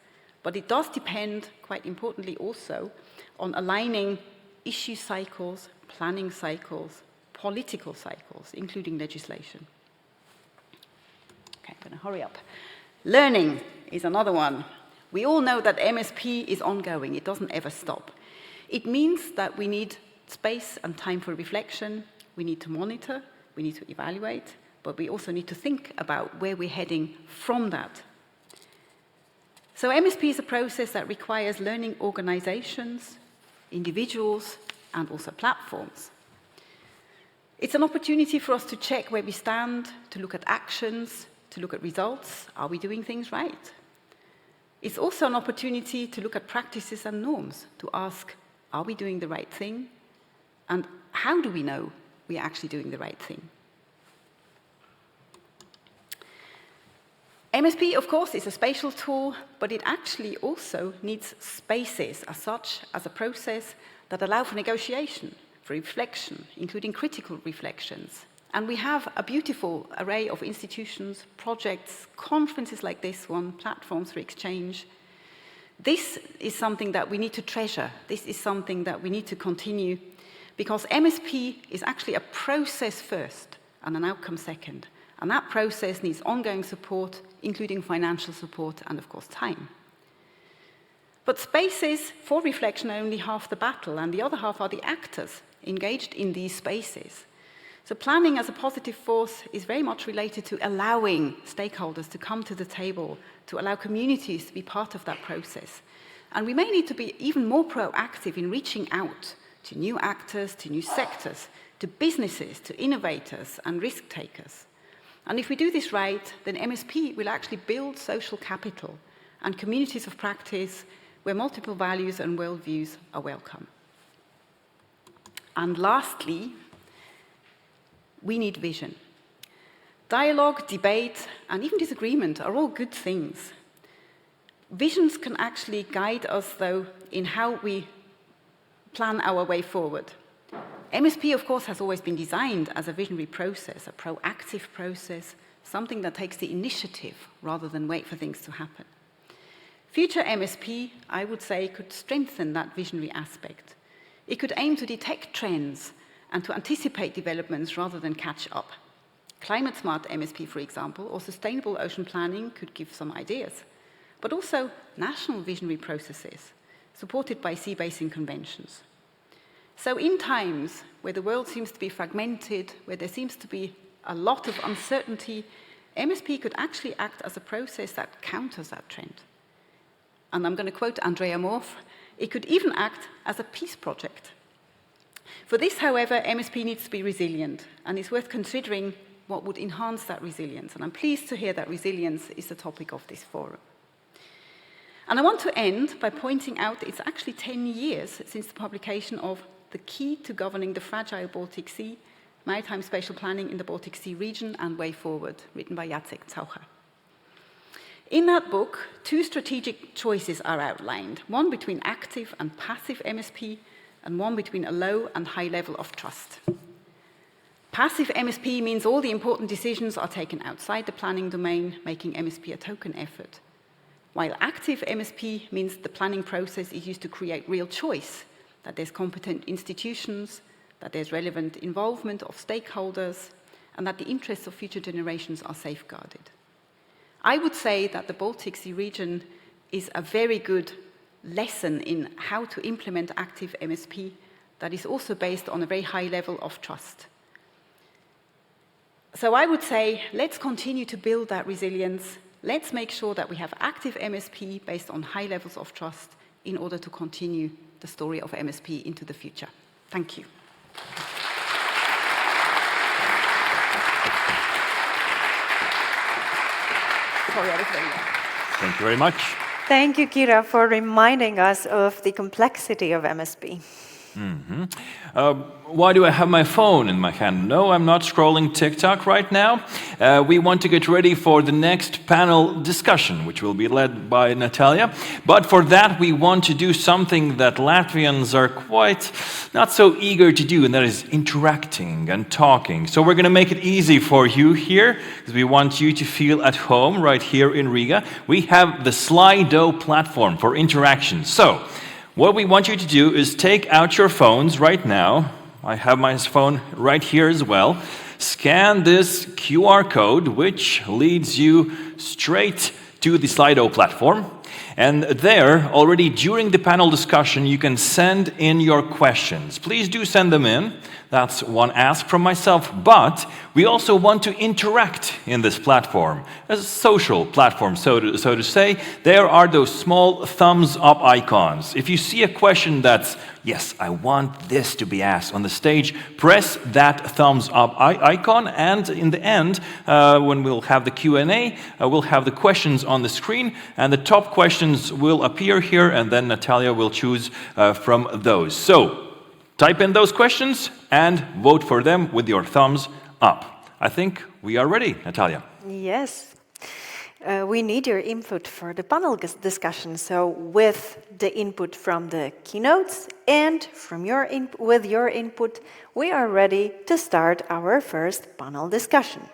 but it does depend, quite importantly also, on aligning issue cycles, planning cycles, political cycles, including legislation. Okay, I'm going to hurry up. Learning is another one. We all know that MSP is ongoing. It doesn't ever stop. It means that we need space and time for reflection. We need to monitor. We need to evaluate. But we also need to think about where we're heading from that. So MSP is a process that requires learning organizations, individuals, and also platforms. It's an opportunity for us to check where we stand, to look at actions, to look at results. Are we doing things right? It's also an opportunity to look at practices and norms, to ask, are we doing the right thing? And how do we know we're actually doing the right thing? MSP, of course, is a spatial tool, but it actually also needs spaces as such, as a process that allow for negotiation, for reflection, including critical reflections. And we have a beautiful array of institutions, projects, conferences like this one, platforms for exchange. This is something that we need to treasure. This is something that we need to continue, because MSP is actually a process first and an outcome second. And that process needs ongoing support, including financial support and, of course, time. But spaces for reflection are only half the battle, and the other half are the actors engaged in these spaces. So planning as a positive force is very much related to allowing stakeholders to come to the table, to allow communities to be part of that process. And we may need to be even more proactive in reaching out to new actors, to new sectors, to businesses, to innovators and risk takers. And if we do this right, then MSP will actually build social capital and communities of practice where multiple values and worldviews are welcome. And lastly, we need vision. Dialogue, debate, and even disagreement are all good things. Visions can actually guide us, though, in how we plan our way forward. MSP, of course, has always been designed as a visionary process, a proactive process, something that takes the initiative rather than wait for things to happen. Future MSP, I would say, could strengthen that visionary aspect. It could aim to detect trends and to anticipate developments rather than catch up. Climate-smart MSP, for example, or sustainable ocean planning could give some ideas, but also national visionary processes, supported by sea basin conventions. So in times where the world seems to be fragmented, where there seems to be a lot of uncertainty, MSP could actually act as a process that counters that trend. And I'm going to quote Andrea Morf, it could even act as a peace project. For this, however, MSP needs to be resilient, and it's worth considering what would enhance that resilience. And I'm pleased to hear that resilience is the topic of this forum. And I want to end by pointing out that it's actually 10 years since the publication of The Key to Governing the Fragile Baltic Sea, Maritime Spatial Planning in the Baltic Sea Region and Way Forward, written by Jacek Zaucher. In that book, two strategic choices are outlined, one between active and passive MSP, and one between a low and high level of trust. Passive MSP means all the important decisions are taken outside the planning domain, making MSP a token effort. While active MSP means the planning process is used to create real choice, that there's competent institutions, that there's relevant involvement of stakeholders, and that the interests of future generations are safeguarded. I would say that the Baltic Sea region is a very good lesson in how to implement active MSP that is also based on a very high level of trust. So I would say, let's continue to build that resilience. Let's make sure that we have active MSP based on high levels of trust in order to continue the story of MSP into the future. Thank you. Sorry, I was very loud. Thank you very much. Thank you, Kira, for reminding us of the complexity of MSP. Why do I have my phone in my hand? No, I'm not scrolling TikTok right now. We want to get ready for the next panel discussion, which will be led by Natalia. But for that, we want to do something that Latvians are quite not so eager to do, and that is interacting and talking. So we're going to make it easy for you here, because we want you to feel at home right here in Riga. We have the Slido platform for interaction. So what we want you to do is take out your phones right now. I have my phone right here as well. Scan this QR code, which leads you straight to the Slido platform. And there, already during the panel discussion, you can send in your questions. Please do send them in. That's one ask from myself. But we also want to interact in this platform, a social platform, so to say. There are those small thumbs up icons. If you see a question that's, yes, I want this to be asked on the stage, press that thumbs up icon, and in the end, when we'll have the Q&A, we'll have the questions on the screen, and the top questions will appear here, and then Natalia will choose from those. So type in those questions and vote for them with your thumbs up. I think we are ready, Natalia. Yes. We need your input for the panel discussion. So with the input from the keynotes and from with your input, we are ready to start our first panel discussion.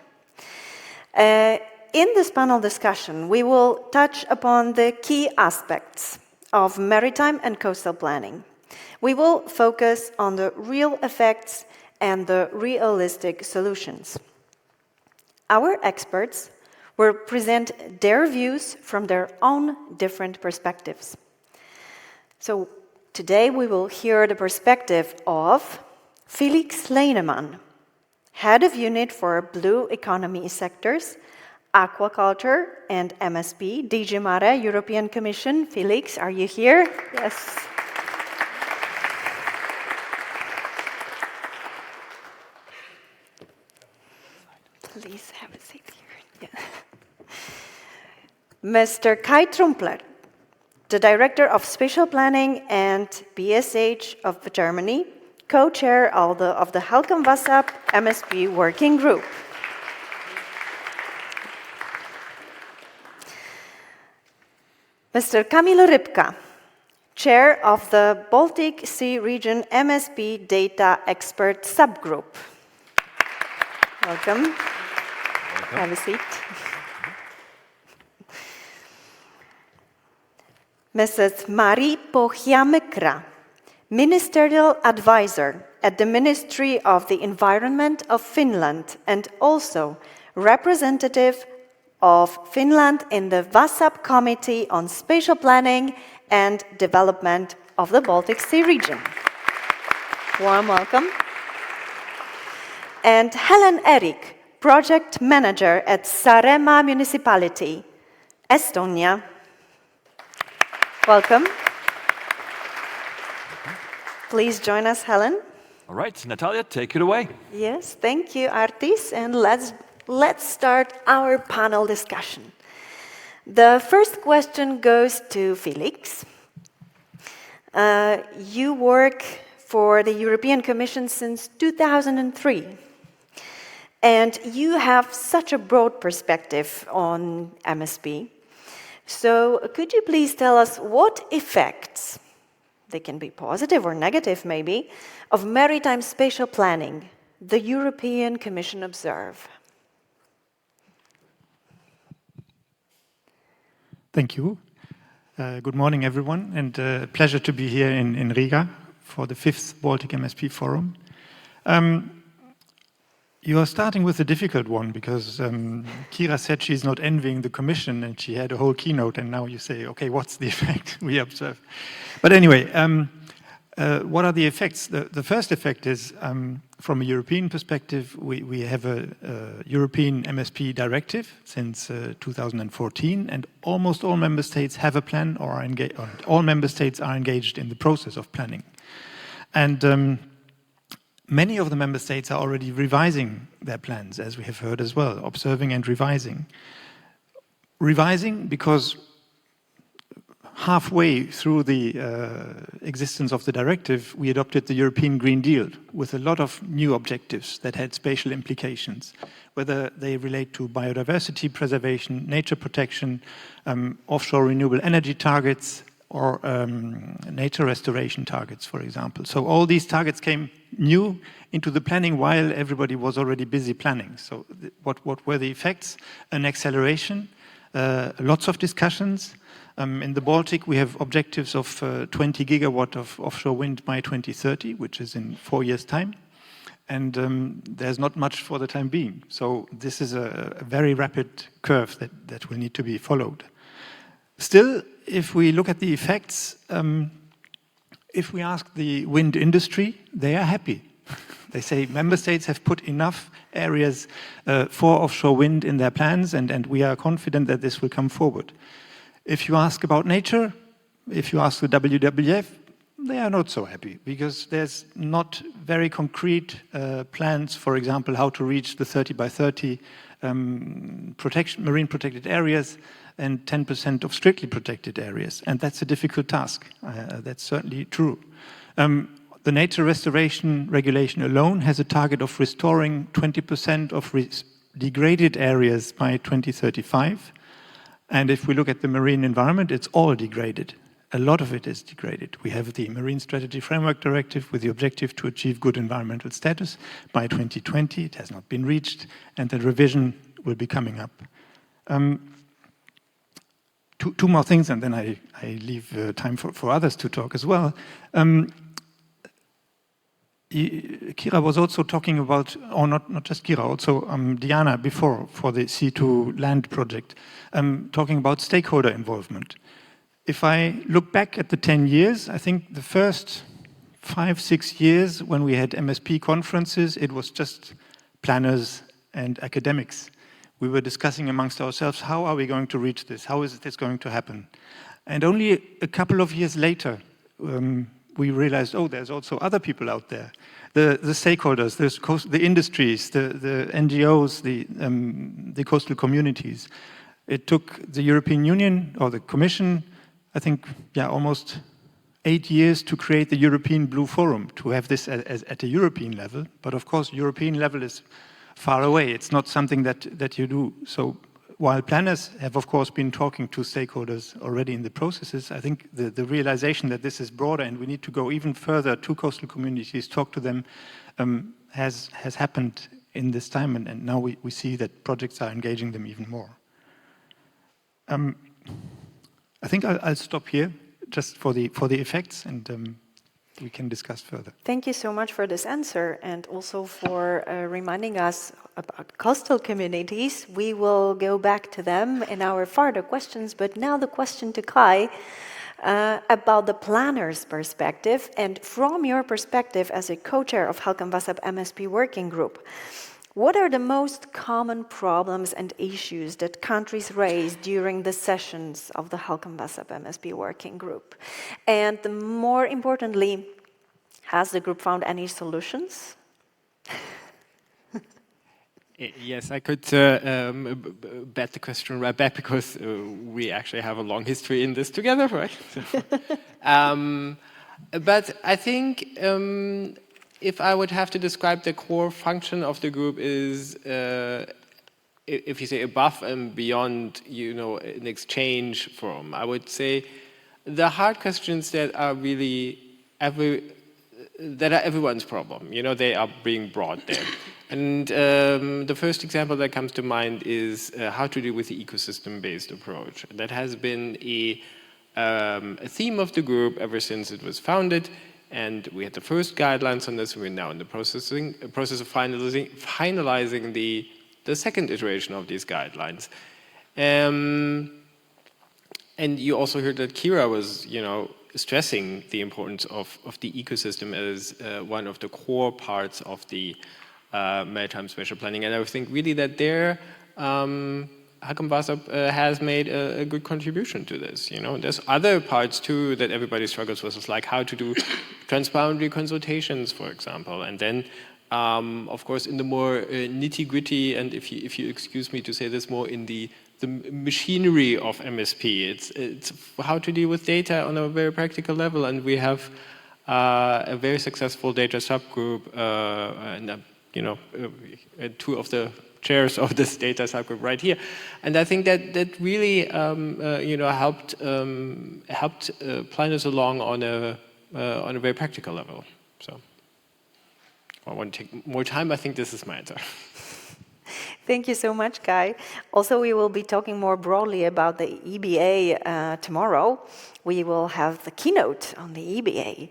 In this panel discussion, we will touch upon the key aspects of maritime and coastal planning. We will focus on the real effects and the realistic solutions. Our experts will present their views from their own different perspectives. So today we will hear the perspective of Felix Leinemann, Head of Unit for Blue Economy Sectors, Aquaculture and MSP, DG Mare, European Commission. Felix, are you here? Yes. Please have a seat here. Yeah. Mr. Kai Trümpler, the Director of Spatial Planning and BSH of Germany, co-chair of the HELCOM-VASAB MSP Working Group. Mr. Kamil Rybka, Chair of the Baltic Sea Region MSP Data Expert Subgroup. Welcome. Have a seat. Mrs. Mari Pohjamekra, Ministerial Advisor at the Ministry of the Environment of Finland and also representative of Finland in the VASAB Committee on Spatial Planning and Development of the Baltic Sea region. Warm welcome. And Helen Erik, Project Manager at Saaremaa Municipality, Estonia. Welcome. Please join us, Helen. All right, Natalia, take it away. Yes, thank you, Artis, and let's start our panel discussion. The first question goes to Felix. You work for the European Commission since 2003, and you have such a broad perspective on MSP. So could you please tell us what effects, they can be positive or negative maybe, of maritime spatial planning the European Commission observe? Thank you. Good morning, everyone, and pleasure to be here in Riga for the 5th Baltic MSP Forum. You are starting with a difficult one because Kira said she's not envying the Commission and she had a whole keynote, and now you say, okay, what's the effect we observe? But anyway, what are the effects? The first effect is, from a European perspective, we have a European MSP directive since 2014, and almost all member states have a plan or all member states are engaged in the process of planning. And many of the member states are already revising their plans, as we have heard as well, observing and revising. Revising because halfway through the existence of the directive, we adopted the European Green Deal with a lot of new objectives that had spatial implications, whether they relate to biodiversity preservation, nature protection, offshore renewable energy targets, or nature restoration targets, for example. So all these targets came new into the planning while everybody was already busy planning. So what were the effects? An acceleration, lots of discussions. In the Baltic, we have objectives of 20 gigawatt of offshore wind by 2030, which is in 4 years' time. And there's not much for the time being. So this is a very rapid curve that will need to be followed. Still, if we look at the effects, if we ask the wind industry, they are happy. They say member states have put enough areas for offshore wind in their plans, and we are confident that this will come forward. If you ask about nature, if you ask the WWF, they are not so happy because there's not very concrete plans, for example, how to reach the 30 by 30 marine protected areas and 10% of strictly protected areas. And that's a difficult task. That's certainly true. The nature restoration regulation alone has a target of restoring 20% of degraded areas by 2035. And if we look at the marine environment, it's all degraded. A lot of it is degraded. We have the Marine Strategy Framework Directive with the objective to achieve good environmental status by 2020. It has not been reached, and the revision will be coming up. Two more things, and then I leave time for others to talk as well. Kira was also talking about, or not just Kira, also Diāna before for the C2 land project, talking about stakeholder involvement. If I look back at the 10 years, I think the first 5-6 years when we had MSP conferences, it was just planners and academics. We were discussing amongst ourselves, how are we going to reach this? How is this going to happen? And only a couple of years later, we realized, oh, there's also other people out there. The stakeholders, the industries, the NGOs, the coastal communities. It took the European Union or the Commission, I think, almost 8 years to create the European Blue Forum, to have this at a European level. But of course, European level is far away. It's not something that you do. So while planners have, of course, been talking to stakeholders already in the processes, I think the realization that this is broader and we need to go even further to coastal communities, talk to them, has happened in this time, and now we see that projects are engaging them even more. I think I'll stop here just for the effects, and we can discuss further. Thank you so much for this answer, and also for reminding us about coastal communities. We will go back to them in our further questions, but now the question to Kai about the planner's perspective, and from your perspective as a co-chair of HELCOM-VASAB MSP working group, what are the most common problems and issues that countries raise during the sessions of the HELCOM-VASAB MSP working group? And more importantly, has the group found any solutions? Yes, I could bet the question right back, because we actually have a long history in this together, right? But I think if I would have to describe the core function of the group is, if you say above and beyond, an exchange forum, I would say the hard questions that are really everyone's problem. They are being brought there. And the first example that comes to mind is how to deal with the ecosystem-based approach. That has been a theme of the group ever since it was founded. And we had the first guidelines on this. We're now in the process of finalizing the second iteration of these guidelines. And you also heard that Kira was, stressing the importance of the ecosystem as one of the core parts of the maritime spatial planning. And I think really that there, HELCOM-VASAB has made a good contribution to this. There's other parts too that everybody struggles with, like how to do transboundary consultations, for example. And then, of course, in the more nitty-gritty, and if you excuse me to say this, more in the machinery of MSP, it's how to deal with data on a very practical level. And we have a very successful data subgroup, and two of the chairs of this data subgroup right here, and I think that really helped planners along on a very practical level. So, if I want to take more time, I think this is my answer. Thank you so much, Kai. Also, we will be talking more broadly about the EBA tomorrow. We will have the keynote on the EBA.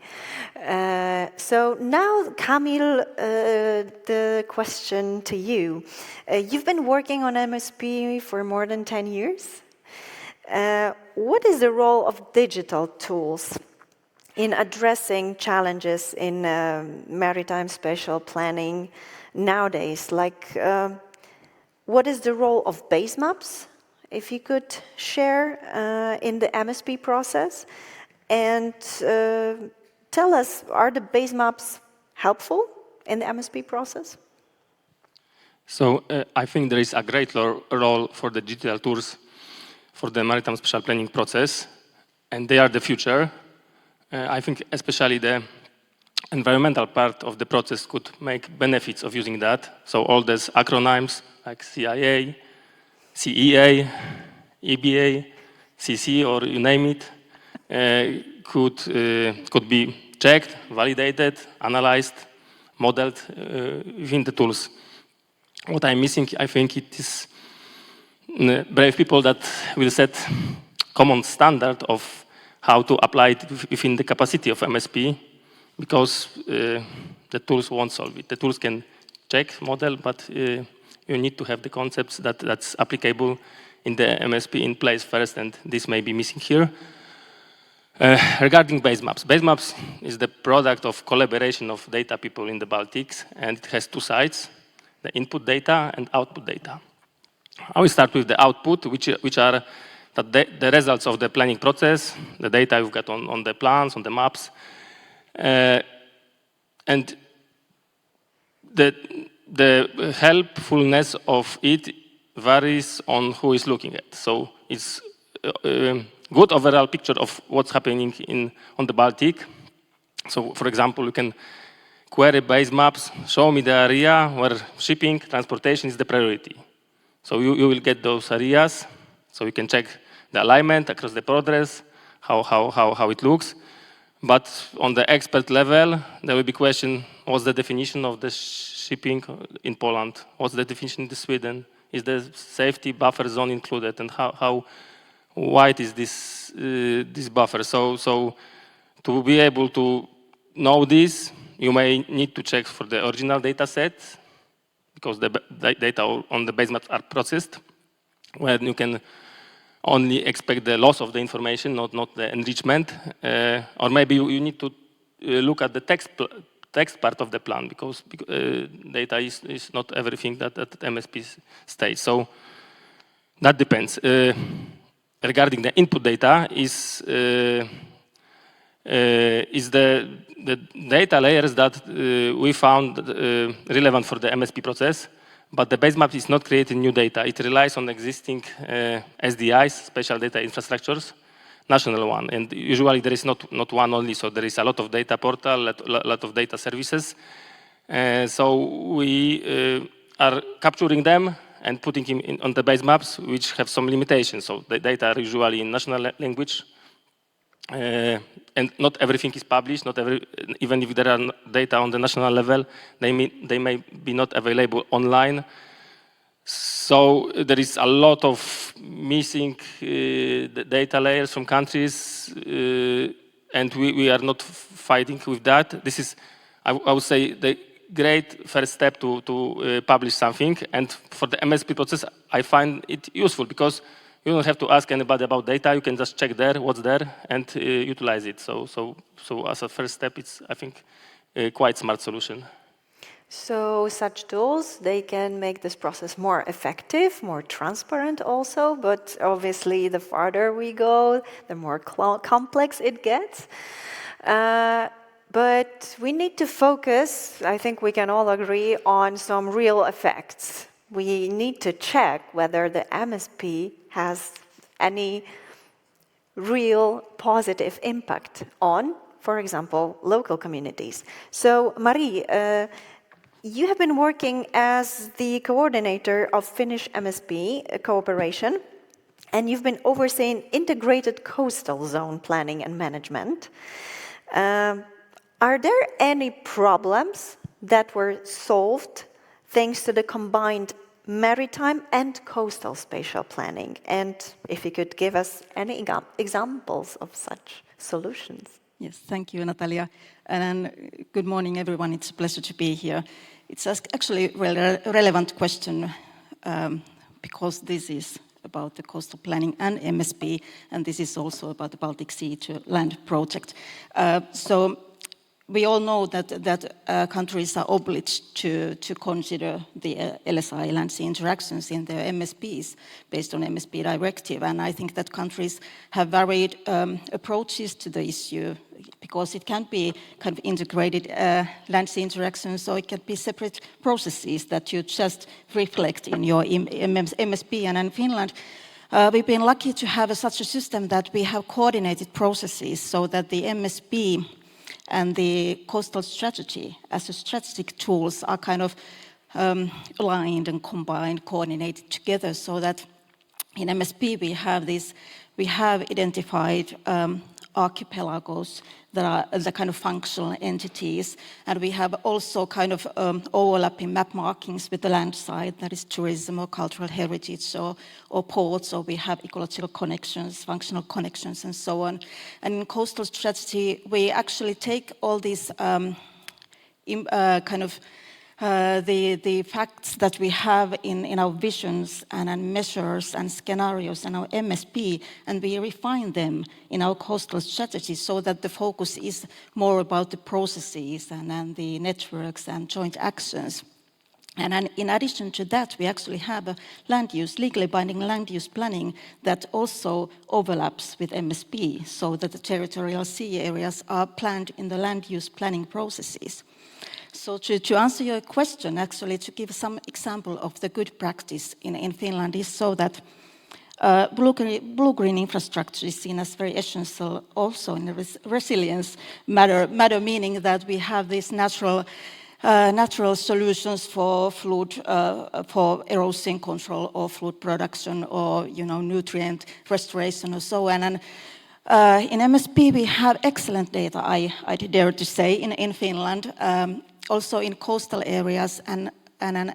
So now, Kamil, the question to you. You've been working on MSP for more than 10 years. What is the role of digital tools in addressing challenges in maritime spatial planning nowadays? Like, what is the role of base maps, if you could share, in the MSP process? And tell us, are the base maps helpful in the MSP process? So I think there is a great role for the digital tools for the maritime spatial planning process, and they are the future. I think especially the environmental part of the process could make benefits of using that. So all these acronyms like CIA, CEA, EBA, CC, or you name it, could be checked, validated, analyzed, modeled within the tools. What I'm missing, I think, it is brave people that will set common standard of how to apply it within the capacity of MSP, because the tools won't solve it. The tools can check, model, but you need to have the concepts that's applicable in the MSP in place first, and this may be missing here. Regarding base maps is the product of collaboration of data people in the Baltics, and it has two sides, the input data and output data. I will start with the output, which are the results of the planning process, the data you've got on the plans, on the maps, and the helpfulness of it varies on who is looking at. So it's a good overall picture of what's happening on the Baltic. So, for example, you can query base maps, show me the area where shipping, transportation is the priority. So you will get those areas, so you can check the alignment across the progress, how it looks. But on the expert level, there will be question, what's the definition of the shipping in Poland? What's the definition in Sweden? Is the safety buffer zone included? And how wide is this buffer? So to be able to know this, you may need to check for the original data set, because the data on the base maps are processed, where you can only expect the loss of the information, not the enrichment. Or maybe you need to look at the text part of the plan, because data is not everything that MSP states. So that depends. Regarding the input data, is the data layers that we found relevant for the MSP process, but the base map is not creating new data. It relies on existing SDIs, special data infrastructures, national one. And usually there is not one only, so there is a lot of data portal, a lot of data services. So we are capturing them and putting them on the base maps, which have some limitations. So the data are usually in national language. And not everything is published. Even if there are data on the national level, they may be not available online. So there is a lot of missing data layers from countries, and we are not fighting with that. This is, I would say, the great first step to publish something. And for the MSP process, I find it useful, because you don't have to ask anybody about data. You can just check there, what's there, and utilize it. So as a first step, it's, I think, a quite smart solution. So such tools, they can make this process more effective, more transparent also, but obviously the farther we go, the more complex it gets. But we need to focus, I think we can all agree, on some real effects. We need to check whether the MSP has any real positive impact on, for example, local communities. So, Marie, you have been working as the coordinator of Finnish MSP cooperation, and you've been overseeing integrated coastal zone planning and management. Are there any problems that were solved thanks to the combined maritime and coastal spatial planning? And if you could give us any examples of such solutions. Yes, thank you, Natalia. And good morning, everyone. It's a pleasure to be here. It's actually a relevant question because this is about the coastal planning and MSP, and this is also about the Baltic Sea to Land project. So we all know that countries are obliged to consider the LSI land sea interactions in their MSPs based on MSP directive, and I think that countries have varied approaches to the issue, because it can be kind of integrated land sea interactions, or it can be separate processes that you just reflect in your MSP. And in Finland, we've been lucky to have such a system that we have coordinated processes so that the MSP and the coastal strategy as a strategic tools are kind of aligned and combined, coordinated together, so that in MSP we have identified archipelagos that are the kind of functional entities, and we have also kind of overlapping map markings with the land side, that is tourism or cultural heritage or ports, or we have ecological connections, functional connections, and so on. And in coastal strategy, we actually take all these the facts that we have in our visions and measures and scenarios and our MSP, and we refine them in our coastal strategy so that the focus is more about the processes and the networks and joint actions. And in addition to that, we actually have a legally binding land use planning that also overlaps with MSP, so that the territorial sea areas are planned in the land use planning processes. So to answer your question, actually, to give some example of the good practice in Finland is so that blue-green infrastructure is seen as very essential also in the resilience matter, meaning that we have these natural natural solutions for flood, for erosion control or flood production or nutrient restoration or so on. And in MSP we have excellent data, I dare to say, in Finland, also in coastal areas, and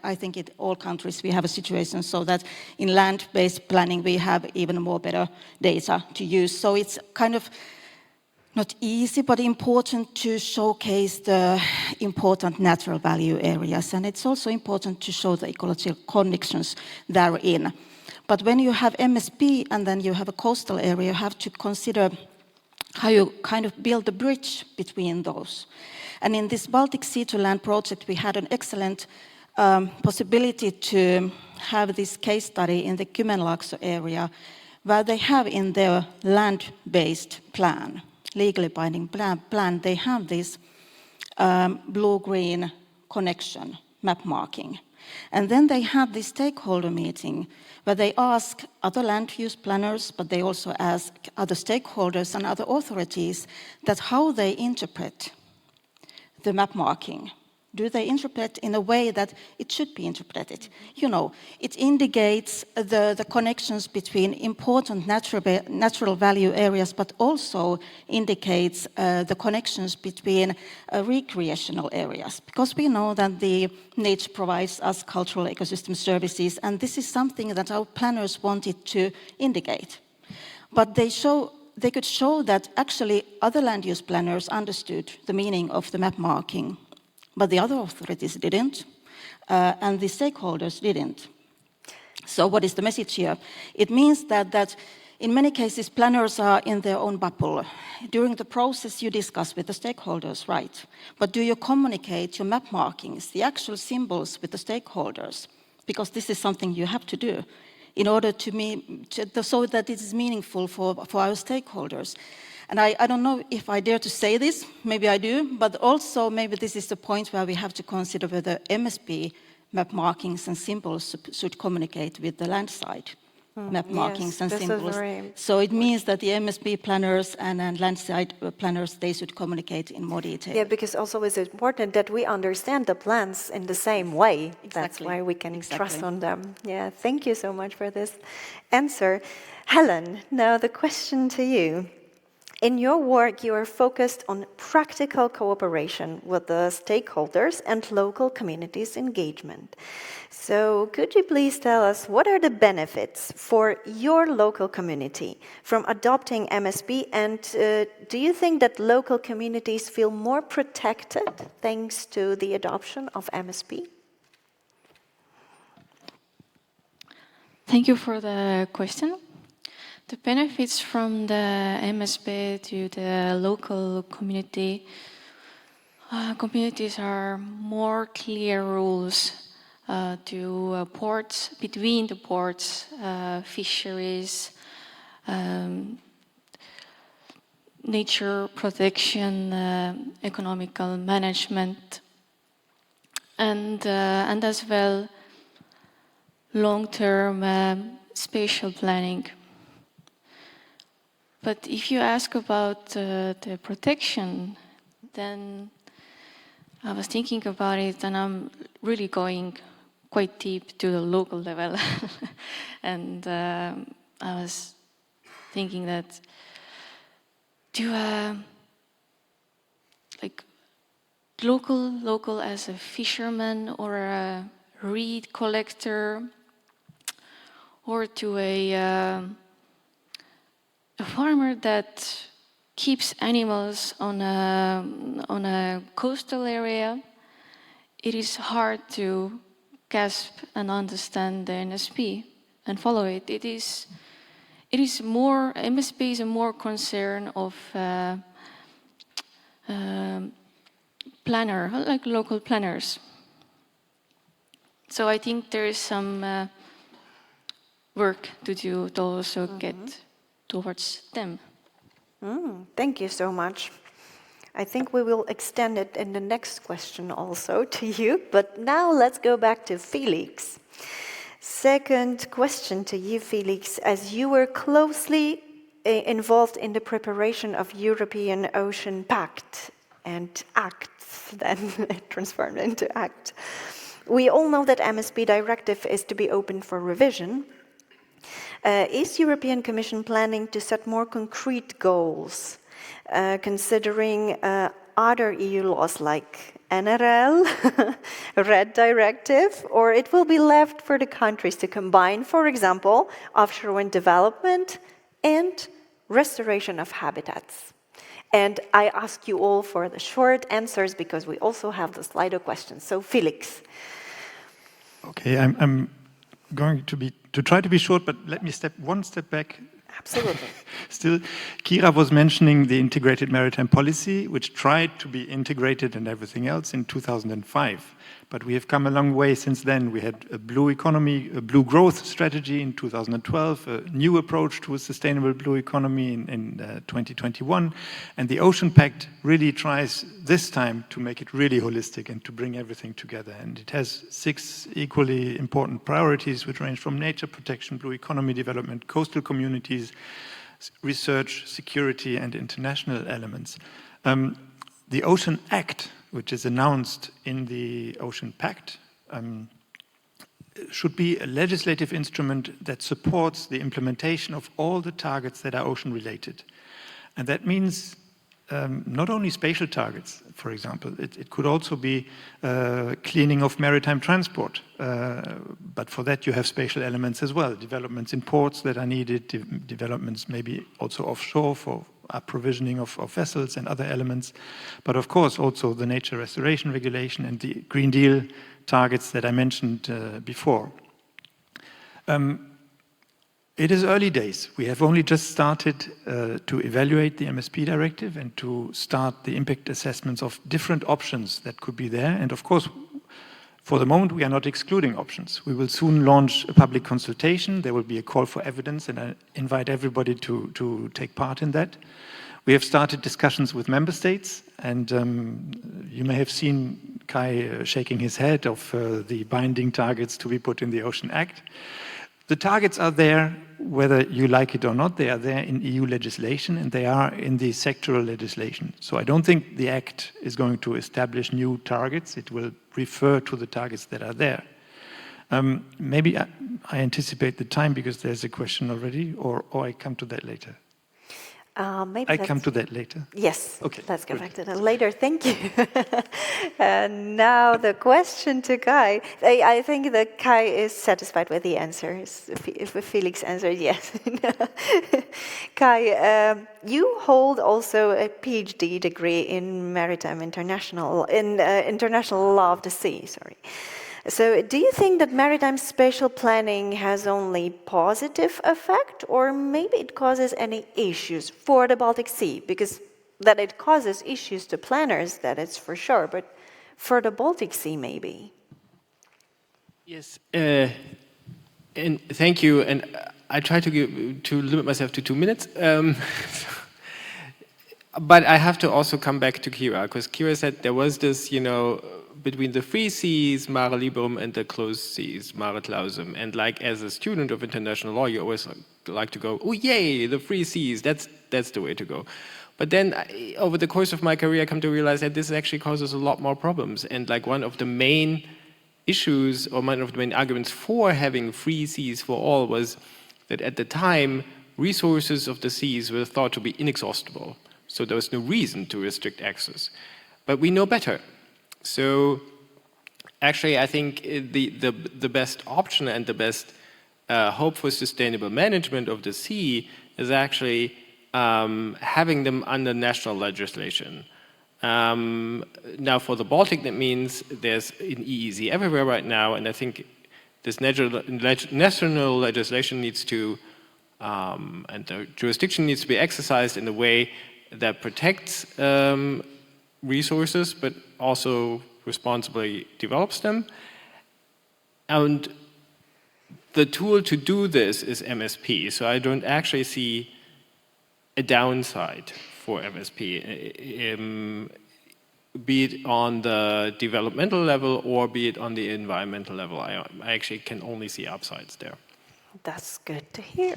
I think in all countries we have a situation so that in land-based planning we have even more better data to use. So it's kind of not easy, but important to showcase the important natural value areas. And it's also important to show the ecological connections therein. But when you have MSP and then you have a coastal area, you have to consider how you kind of build a bridge between those. And in this Baltic Sea to Land project, we had an excellent possibility to have this case study in the Kymenlaakso area, where they have in their land-based plan, legally binding plan, they have this blue-green connection, map marking. And then they had this stakeholder meeting where they ask other land use planners, but they also ask other stakeholders and other authorities that how they interpret the map marking. Do they interpret in a way that it should be interpreted? It indicates the connections between important natural value areas, but also indicates the connections between recreational areas. Because we know that the nature provides us cultural ecosystem services, and this is something that our planners wanted to indicate. But they could show that actually other land use planners understood the meaning of the map marking, but the other authorities didn't, and the stakeholders didn't. So what is the message here? It means that in many cases, planners are in their own bubble. During the process, you discuss with the stakeholders, right? But do you communicate your map markings, the actual symbols, with the stakeholders? Because this is something you have to do in order so that it is meaningful for our stakeholders. And I don't know if I dare to say this, maybe I do, but also maybe this is the point where we have to consider whether MSP map markings and symbols should communicate with the land side map markings and symbols. So it means that the MSP planners and land side planners, they should communicate in more detail. Yeah, because also it's important that we understand the plans in the same way. Exactly. That's why we can trust on them. Yeah, thank you so much for this answer. Helen, now the question to you. In your work, you are focused on practical cooperation with the stakeholders and local communities' engagement. So could you please tell us what are the benefits for your local community from adopting MSP, and do you think that local communities feel more protected thanks to the adoption of MSP? Thank you for the question. The benefits from the MSP to the local community, communities are more clear rules to ports, between the ports, fisheries, nature protection, economical management, and as well long-term spatial planning. But if you ask about the protection, then I was thinking about it, and I'm really going quite deep to the local level. And I was thinking that like local as a fisherman or a reed collector, or to a farmer that keeps animals on a coastal area, it is hard to grasp and understand the MSP and follow it. It is more, MSP is a more concern of planner, like local planners. So I think there is some work to do to also get towards them. Thank you so much. I think we will extend it in the next question also to you, but now let's go back to Felix. Second question to you, Felix, as you were closely involved in the preparation of European Ocean Pact and acts, then transformed into act. We all know that MSP directive is to be open for revision. Is European Commission planning to set more concrete goals, considering other EU laws like NRL, RED directive, or it will be left for the countries to combine, for example, offshore wind development and restoration of habitats? And I ask you all for the short answers because we also have the Slido questions. So Felix. Okay, I'm going to try to be short, but let me one step back. Absolutely. Still, Kira was mentioning the integrated maritime policy, which tried to be integrated and everything else in 2005. But we have come a long way since then. We had a blue economy, a blue growth strategy in 2012, a new approach to a sustainable blue economy in 2021. And the Ocean Pact really tries this time to make it really holistic and to bring everything together. And it has 6 equally important priorities, which range from nature protection, blue economy development, coastal communities, research, security, and international elements. The Ocean Act, which is announced in the Ocean Pact, should be a legislative instrument that supports the implementation of all the targets that are ocean-related. And that means not only spatial targets, for example. It could also be cleaning of maritime transport. But for that, you have spatial elements as well. Developments in ports that are needed, developments maybe also offshore for provisioning of vessels and other elements. But of course, also the nature restoration regulation and the Green Deal targets that I mentioned before. It is early days. We have only just started to evaluate the MSP directive and to start the impact assessments of different options that could be there. And of course, for the moment, we are not excluding options. We will soon launch a public consultation. There will be a call for evidence, and I invite everybody to take part in that. We have started discussions with member states, and you may have seen Kai shaking his head of the binding targets to be put in the Ocean Act. The targets are there, whether you like it or not. They are there in EU legislation, and they are in the sectoral legislation. So I don't think the Act is going to establish new targets. It will refer to the targets that are there. Maybe I anticipate the time because there's a question already, or I come to that later. Maybe I come to that later. Yes, okay, let's get back to that later. Thank you. And now the question to Kai. I think that Kai is satisfied with the answers. If Felix answered yes. Kai, you hold also a PhD degree in maritime international law of the sea. Sorry. So do you think that maritime spatial planning has only positive effect, or maybe it causes any issues for the Baltic Sea? Because that it causes issues to planners, that is for sure, but for the Baltic Sea maybe. Yes, and thank you, and I try to limit myself to 2 minutes. But I have to also come back to Kira, because Kira said there was this, between the free seas, mare liberum, and the closed seas, mare clausum. And like as a student of international law, you always like to go, oh yay, the free seas, that's the way to go. But then over the course of my career, I come to realize that this actually causes a lot more problems. And like one of the main issues, or one of the main arguments for having free seas for all was that at the time, resources of the seas were thought to be inexhaustible. So there was no reason to restrict access. But we know better. So actually, I think the best option and the best hope for sustainable management of the sea is actually having them under national legislation. Now for the Baltic, that means there's an EEZ everywhere right now, and I think this national legislation needs to, and the jurisdiction needs to be exercised in a way that protects resources, but also responsibly develops them. And the tool to do this is MSP. So I don't actually see a downside for MSP, be it on the developmental level or be it on the environmental level. I actually can only see upsides there. That's good to hear.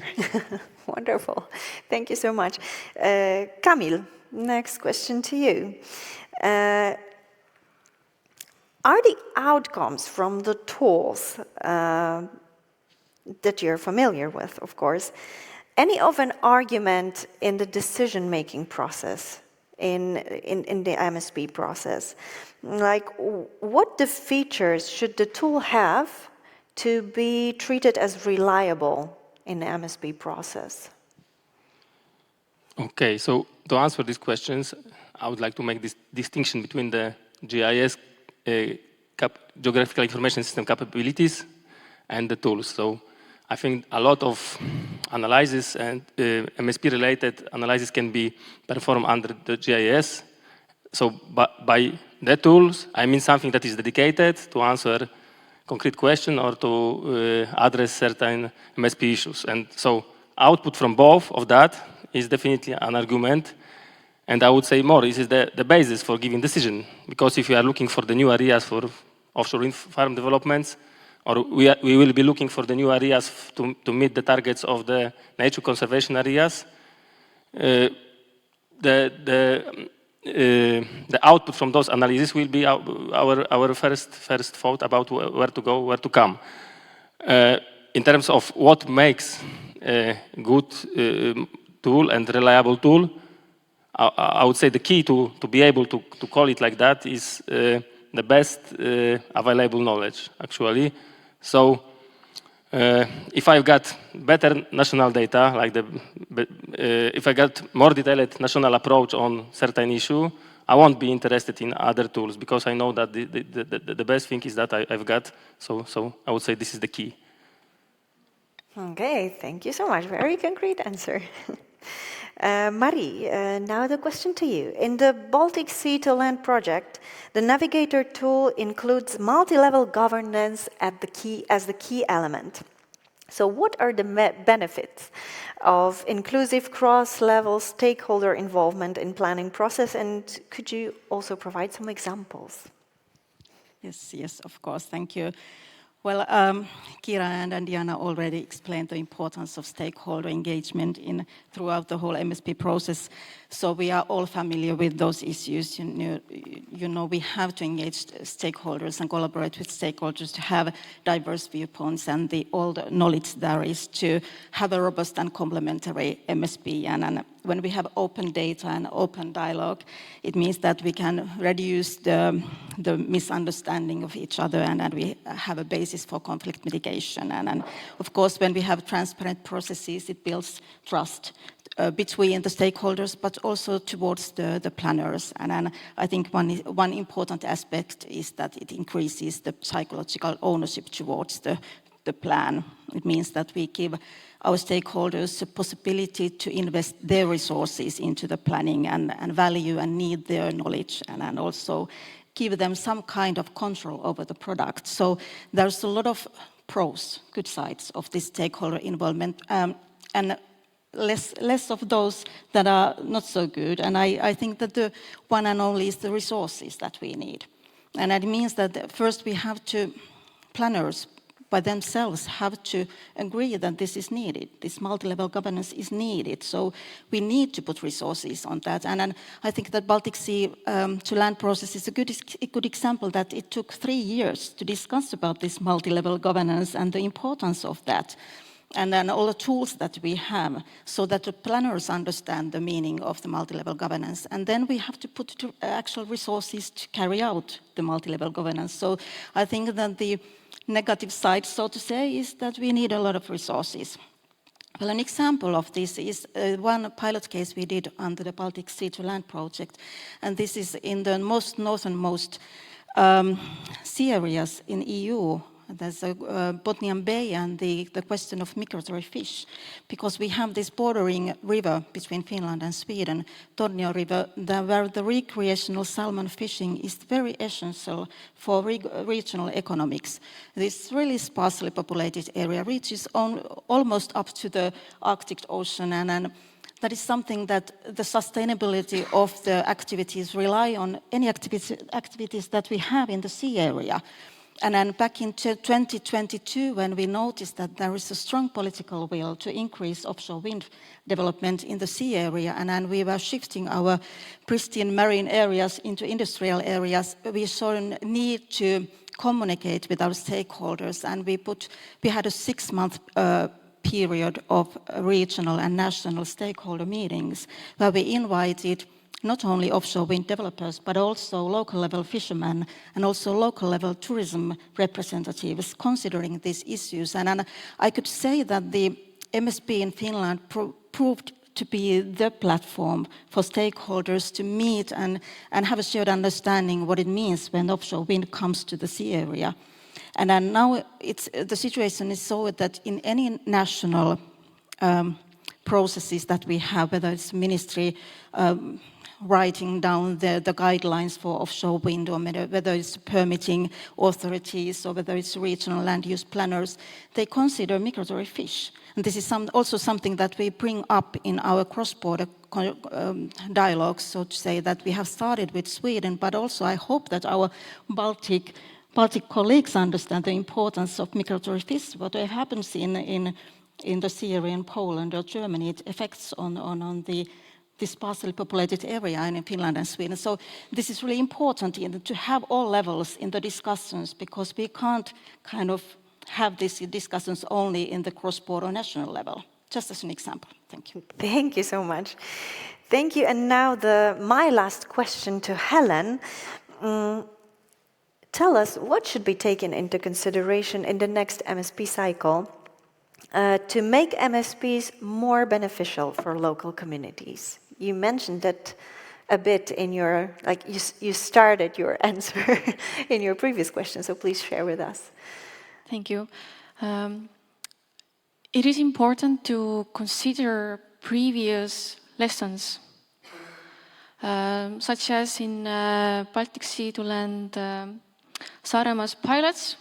Wonderful. Thank you so much. Kamil, next question to you. Are the outcomes from the tools that you're familiar with, of course, any of an argument in the decision-making process, in the MSP process? Like, what the features should the tool have to be treated as reliable in the MSP process? Okay, so to answer these questions, I would like to make this distinction between the GIS, Geographical Information System capabilities, and the tools. So I think a lot of analysis and MSP-related analysis can be performed under the GIS. So by the tools, I mean something that is dedicated to answer concrete question or to address certain MSP issues. And so output from both of that is definitely an argument. And I would say more, this is the basis for giving decision. Because if you are looking for the new areas for offshore wind farm developments, or we will be looking for the new areas to meet the targets of the nature conservation areas, the output from those analyses will be our first thought about where to go, where to come. In terms of what makes a good tool and reliable tool, I would say the key to be able to call it like that is the best available knowledge, actually. So if I've got better national data, like if I got more detailed national approach on certain issue, I won't be interested in other tools because I know that the best thing is that I've got. So I would say this is the key. Okay, thank you so much. Very concrete answer. Marie, now the question to you. In the Baltic Sea to Land project, the navigator tool includes multi-level governance as the key element. So what are the benefits of inclusive cross-level stakeholder involvement in planning process, and could you also provide some examples? Yes, of course, thank you. Well, Kira and Diāna already explained the importance of stakeholder engagement throughout the whole MSP process. So we are all familiar with those issues. You know, we have to engage stakeholders and collaborate with stakeholders to have diverse viewpoints, and all the knowledge there is to have a robust and complementary MSP. And when we have open data and open dialogue, it means that we can reduce the misunderstanding of each other, and we have a basis for conflict mitigation. And of course, when we have transparent processes, it builds trust between the stakeholders, but also towards the planners. And I think one important aspect is that it increases the psychological ownership towards the plan. It means that we give our stakeholders the possibility to invest their resources into the planning and value and need their knowledge, and also give them some kind of control over the product. So there's a lot of pros, good sides of this stakeholder involvement, and less of those that are not so good. And I think that the one and only is the resources that we need. And that means that first we have to, planners by themselves have to agree that this is needed, this multi-level governance is needed. So we need to put resources on that. And I think that Baltic Sea to Land process is a good example that it took 3 years to discuss about this multi-level governance and the importance of that. And then all the tools that we have so that the planners understand the meaning of the multi-level governance. And then we have to put actual resources to carry out the multi-level governance. So I think that the negative side, so to say, is that we need a lot of resources. Well, an example of this is one pilot case we did under the Baltic Sea to Land project. And this is in the most northernmost sea areas in EU. There's a Botnian Bay and the question of migratory fish, because we have this bordering river between Finland and Sweden, Tornio River, where the recreational salmon fishing is very essential for regional economics. This really sparsely populated area reaches almost up to the Arctic Ocean, and that is something that the sustainability of the activities rely on any activities that we have in the sea area. And then back in 2022, when we noticed that there is a strong political will to increase offshore wind development in the sea area, and then we were shifting our pristine marine areas into industrial areas, we saw a need to communicate with our stakeholders, and we had a 6-month period of regional and national stakeholder meetings where we invited not only offshore wind developers, but also local level fishermen and also local level tourism representatives considering these issues. And I could say that the MSP in Finland proved to be the platform for stakeholders to meet and have a shared understanding what it means when offshore wind comes to the sea area. And then now the situation is so that in any national processes that we have, whether it's ministry writing down the guidelines for offshore wind, or whether it's permitting authorities, or whether it's regional land use planners, they consider migratory fish. And this is also something that we bring up in our cross-border dialogues, so to say, that we have started with Sweden, but also I hope that our Baltic colleagues understand the importance of migratory fish. What happens in the sea area in Poland or Germany, it affects on this sparsely populated area in Finland and Sweden. So this is really important to have all levels in the discussions, because we can't kind of have these discussions only in the cross-border national level. Just as an example. Thank you. Thank you so much. Thank you. And now my last question to Helen. Tell us, what should be taken into consideration in the next MSP cycle to make MSPs more beneficial for local communities? You mentioned that a bit in your, you started your answer in your previous question, so please share with us. Thank you. It is important to consider previous lessons, such as in Baltic Sea to land Saaremaa's pilots.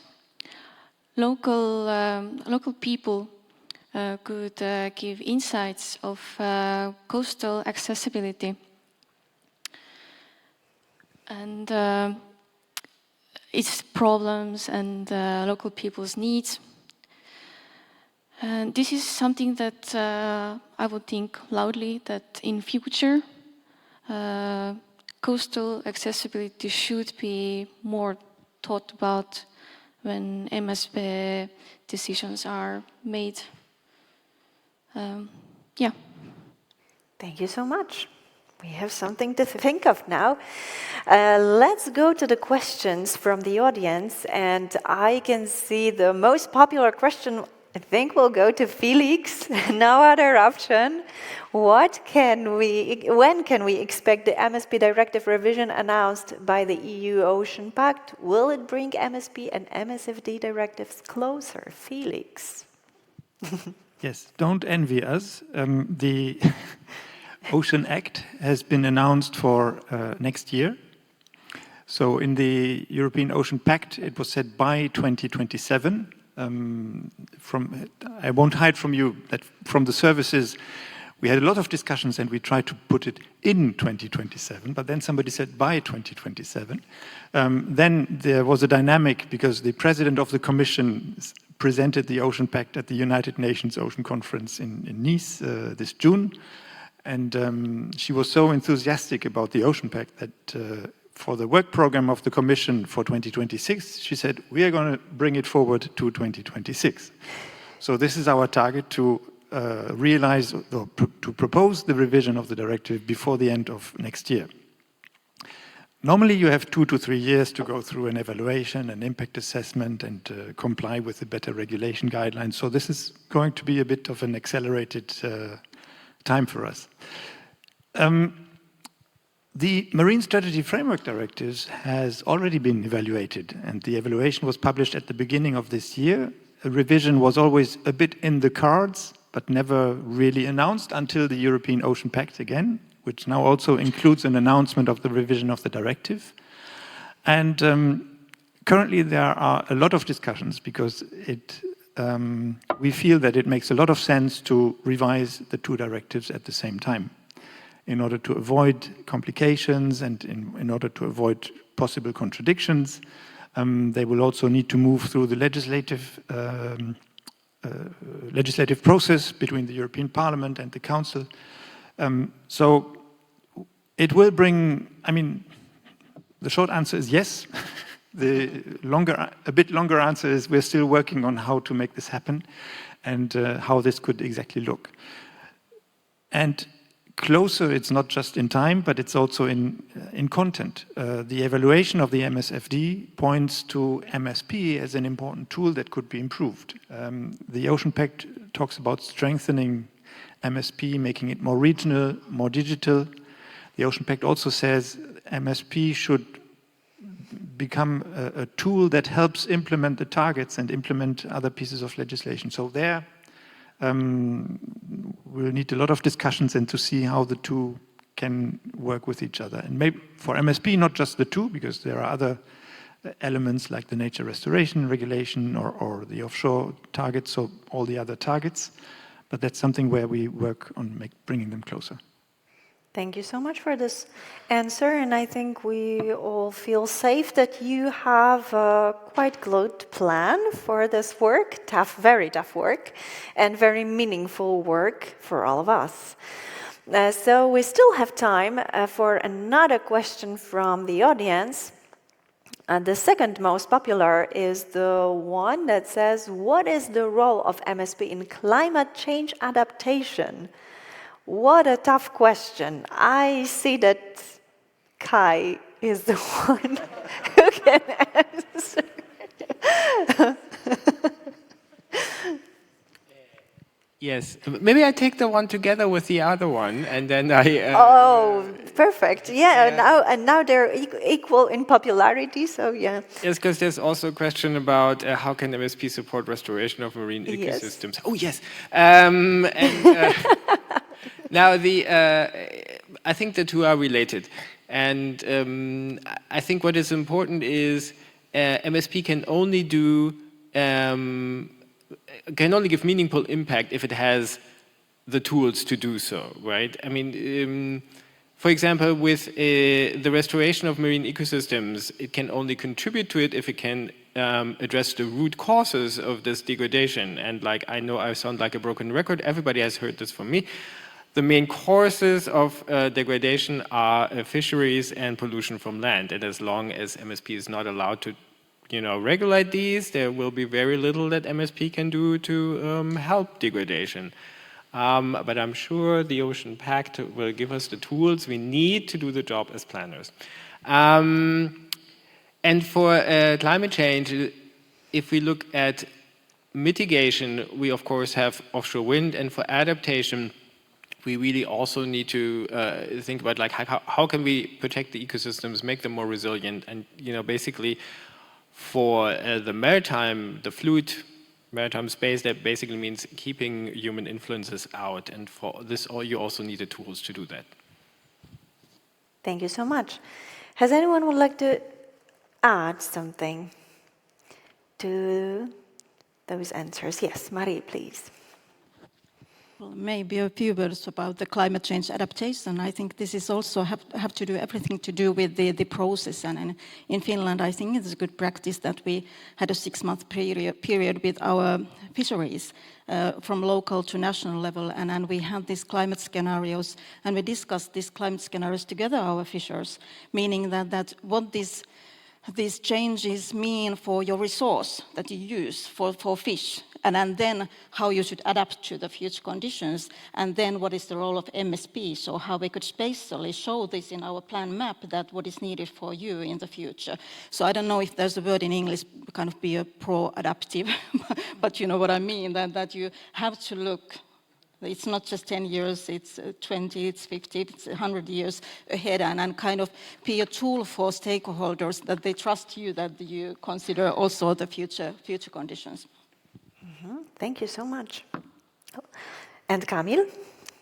Local people could give insights of coastal accessibility and its problems and local people's needs. And this is something that I would think loudly that in future coastal accessibility should be more thought about when MSP decisions are made. Yeah. Thank you so much. We have something to think of now. Let's go to the questions from the audience, and I can see the most popular question, I think, will go to Felix. No other option. When can we expect the MSP directive revision announced by the EU Ocean Pact? Will it bring MSP and MSFD directives closer? Felix. Yes, don't envy us. The Ocean Act has been announced for next year. So in the European Ocean Pact, it was said by 2027. I won't hide from you that from the services, we had a lot of discussions and we tried to put it in 2027, but then somebody said by 2027. Then there was a dynamic because the president of the Commission presented the Ocean Pact at the United Nations Ocean Conference in Nice this June. And she was so enthusiastic about the Ocean Pact that for the work program of the Commission for 2026, she said, we are going to bring it forward to 2026. So this is our target to realize or to propose the revision of the directive before the end of next year. Normally you have 2 to 3 years to go through an evaluation, an impact assessment, and comply with the better regulation guidelines. So this is going to be a bit of an accelerated time for us. The Marine Strategy Framework Directives has already been evaluated, and the evaluation was published at the beginning of this year. A revision was always a bit in the cards, but never really announced until the European Ocean Pact again, which now also includes an announcement of the revision of the directive. And currently there are a lot of discussions because we feel that it makes a lot of sense to revise the 2 directives at the same time in order to avoid complications and in order to avoid possible contradictions. They will also need to move through the legislative process between the European Parliament and the Council. So it will bring, I mean, the short answer is yes. A bit longer answer is we're still working on how to make this happen and how this could exactly look. And closer, it's not just in time, but it's also in content. The evaluation of the MSFD points to MSP as an important tool that could be improved. The Ocean Pact talks about strengthening MSP, making it more regional, more digital. The Ocean Pact also says MSP should become a tool that helps implement the targets and implement other pieces of legislation. So there, we'll need a lot of discussions and to see how the two can work with each other. And maybe for MSP, not just the two, because there are other elements like the nature restoration regulation or the offshore targets, so all the other targets. But that's something where we work on bringing them closer. Thank you so much for this answer, and I think we all feel safe that you have a quite good plan for this work, tough, very tough work, and very meaningful work for all of us. So we still have time for another question from the audience. The second most popular is the one that says, what is the role of MSP in climate change adaptation? What a tough question. I see that Kai is the one who can answer. Yes, maybe I take the one together with the other one, and then I... Oh, perfect. Yeah, now they're equal in popularity, so yeah. Yes, because there's also a question about how can MSP support restoration of marine ecosystems. Yes. Oh, yes. Now, I think the two are related. And I think what is important is MSP can only give meaningful impact if it has the tools to do so, right? I mean, for example, with the restoration of marine ecosystems, it can only contribute to it if it can address the root causes of this degradation. And like, I know I sound like a broken record, everybody has heard this from me. The main causes of degradation are fisheries and pollution from land. And as long as MSP is not allowed to regulate these, there will be very little that MSP can do to help degradation. But I'm sure the Ocean Pact will give us the tools we need to do the job as planners. And for climate change, if we look at mitigation, we of course have offshore wind, and for adaptation, we really also need to think about like how can we protect the ecosystems, make them more resilient, and basically for the fluid maritime space, that basically means keeping human influences out, and for this you also need the tools to do that. Thank you so much. Has anyone would like to add something to those answers? Yes, Marie, please. Well, maybe a few words about the climate change adaptation. I think this is also have to do everything to do with the process. And in Finland, I think it's a good practice that we had a 6-month period with our fisheries from local to national level. And we had these climate scenarios, and we discussed these climate scenarios together, our fishers, meaning that what these changes mean for your resource that you use for fish, and then how you should adapt to the future conditions, and then what is the role of MSP, so how we could spatially show this in our plan map, that what is needed for you in the future. So I don't know if there's a word in English, kind of be a pro-adaptive, but you know what I mean, that you have to look. It's not just 10 years, it's 20, it's 50, it's 100 years ahead, and kind of be a tool for stakeholders that they trust you, that you consider also the future conditions. Mm-hmm. Thank you so much. And Kamil,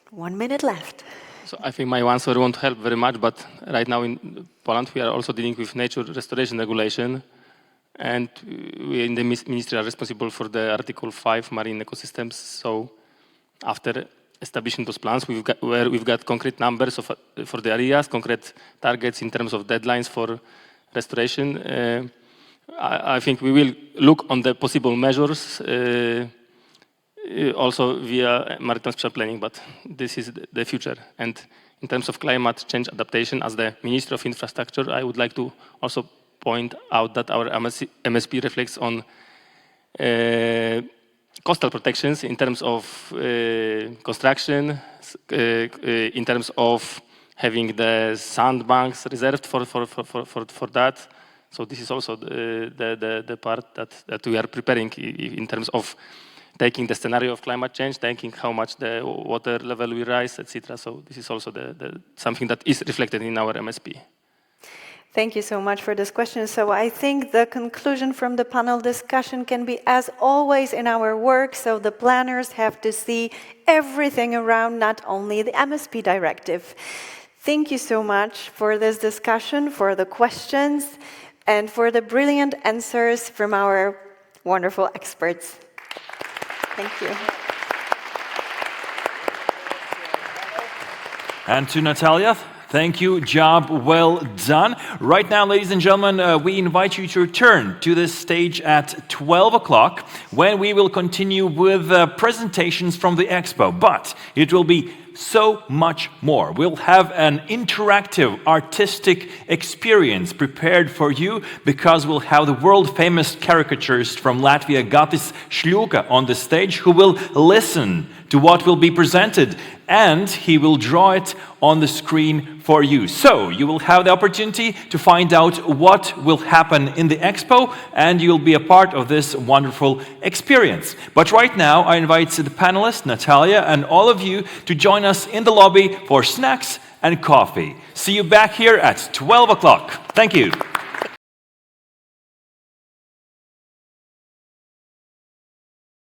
1 minute left. So I think my answer won't help very much, but right now in Poland we are also dealing with nature restoration regulation, and we in the ministry are responsible for the Article 5 marine ecosystems. So after establishing those plans, we've got concrete numbers for the areas, concrete targets in terms of deadlines for restoration. I think we will look on the possible measures also via maritime spatial planning, but this is the future. And in terms of climate change adaptation, as the Minister of Infrastructure, I would like to also point out that our MSP reflects on coastal protections in terms of construction, in terms of having the sandbanks reserved for that. So this is also the part that we are preparing in terms of taking the scenario of climate change, taking how much the water level will rise, etc. So this is also something that is reflected in our MSP. Thank you so much for this question. So I think the conclusion from the panel discussion can be, as always in our work, so the planners have to see everything around, not only the MSP directive. Thank you so much for this discussion, for the questions, and for the brilliant answers from our wonderful experts. Thank you. And to Natalia, thank you, job well done. Right now, ladies and gentlemen, we invite you to return to this stage at 12 o'clock when we will continue with presentations from the expo, but it will be so much more. We'll have an interactive artistic experience prepared for you because we'll have the world-famous caricaturist from Latvia, Gatis Šļuka, on the stage who will listen to what will be presented and he will draw it on the screen for you. So you will have the opportunity to find out what will happen in the expo and you'll be a part of this wonderful experience. But right now I invite the panelists, Natalia, and all of you to join us in the lobby for snacks and coffee. See you back here at 12 o'clock. Thank you.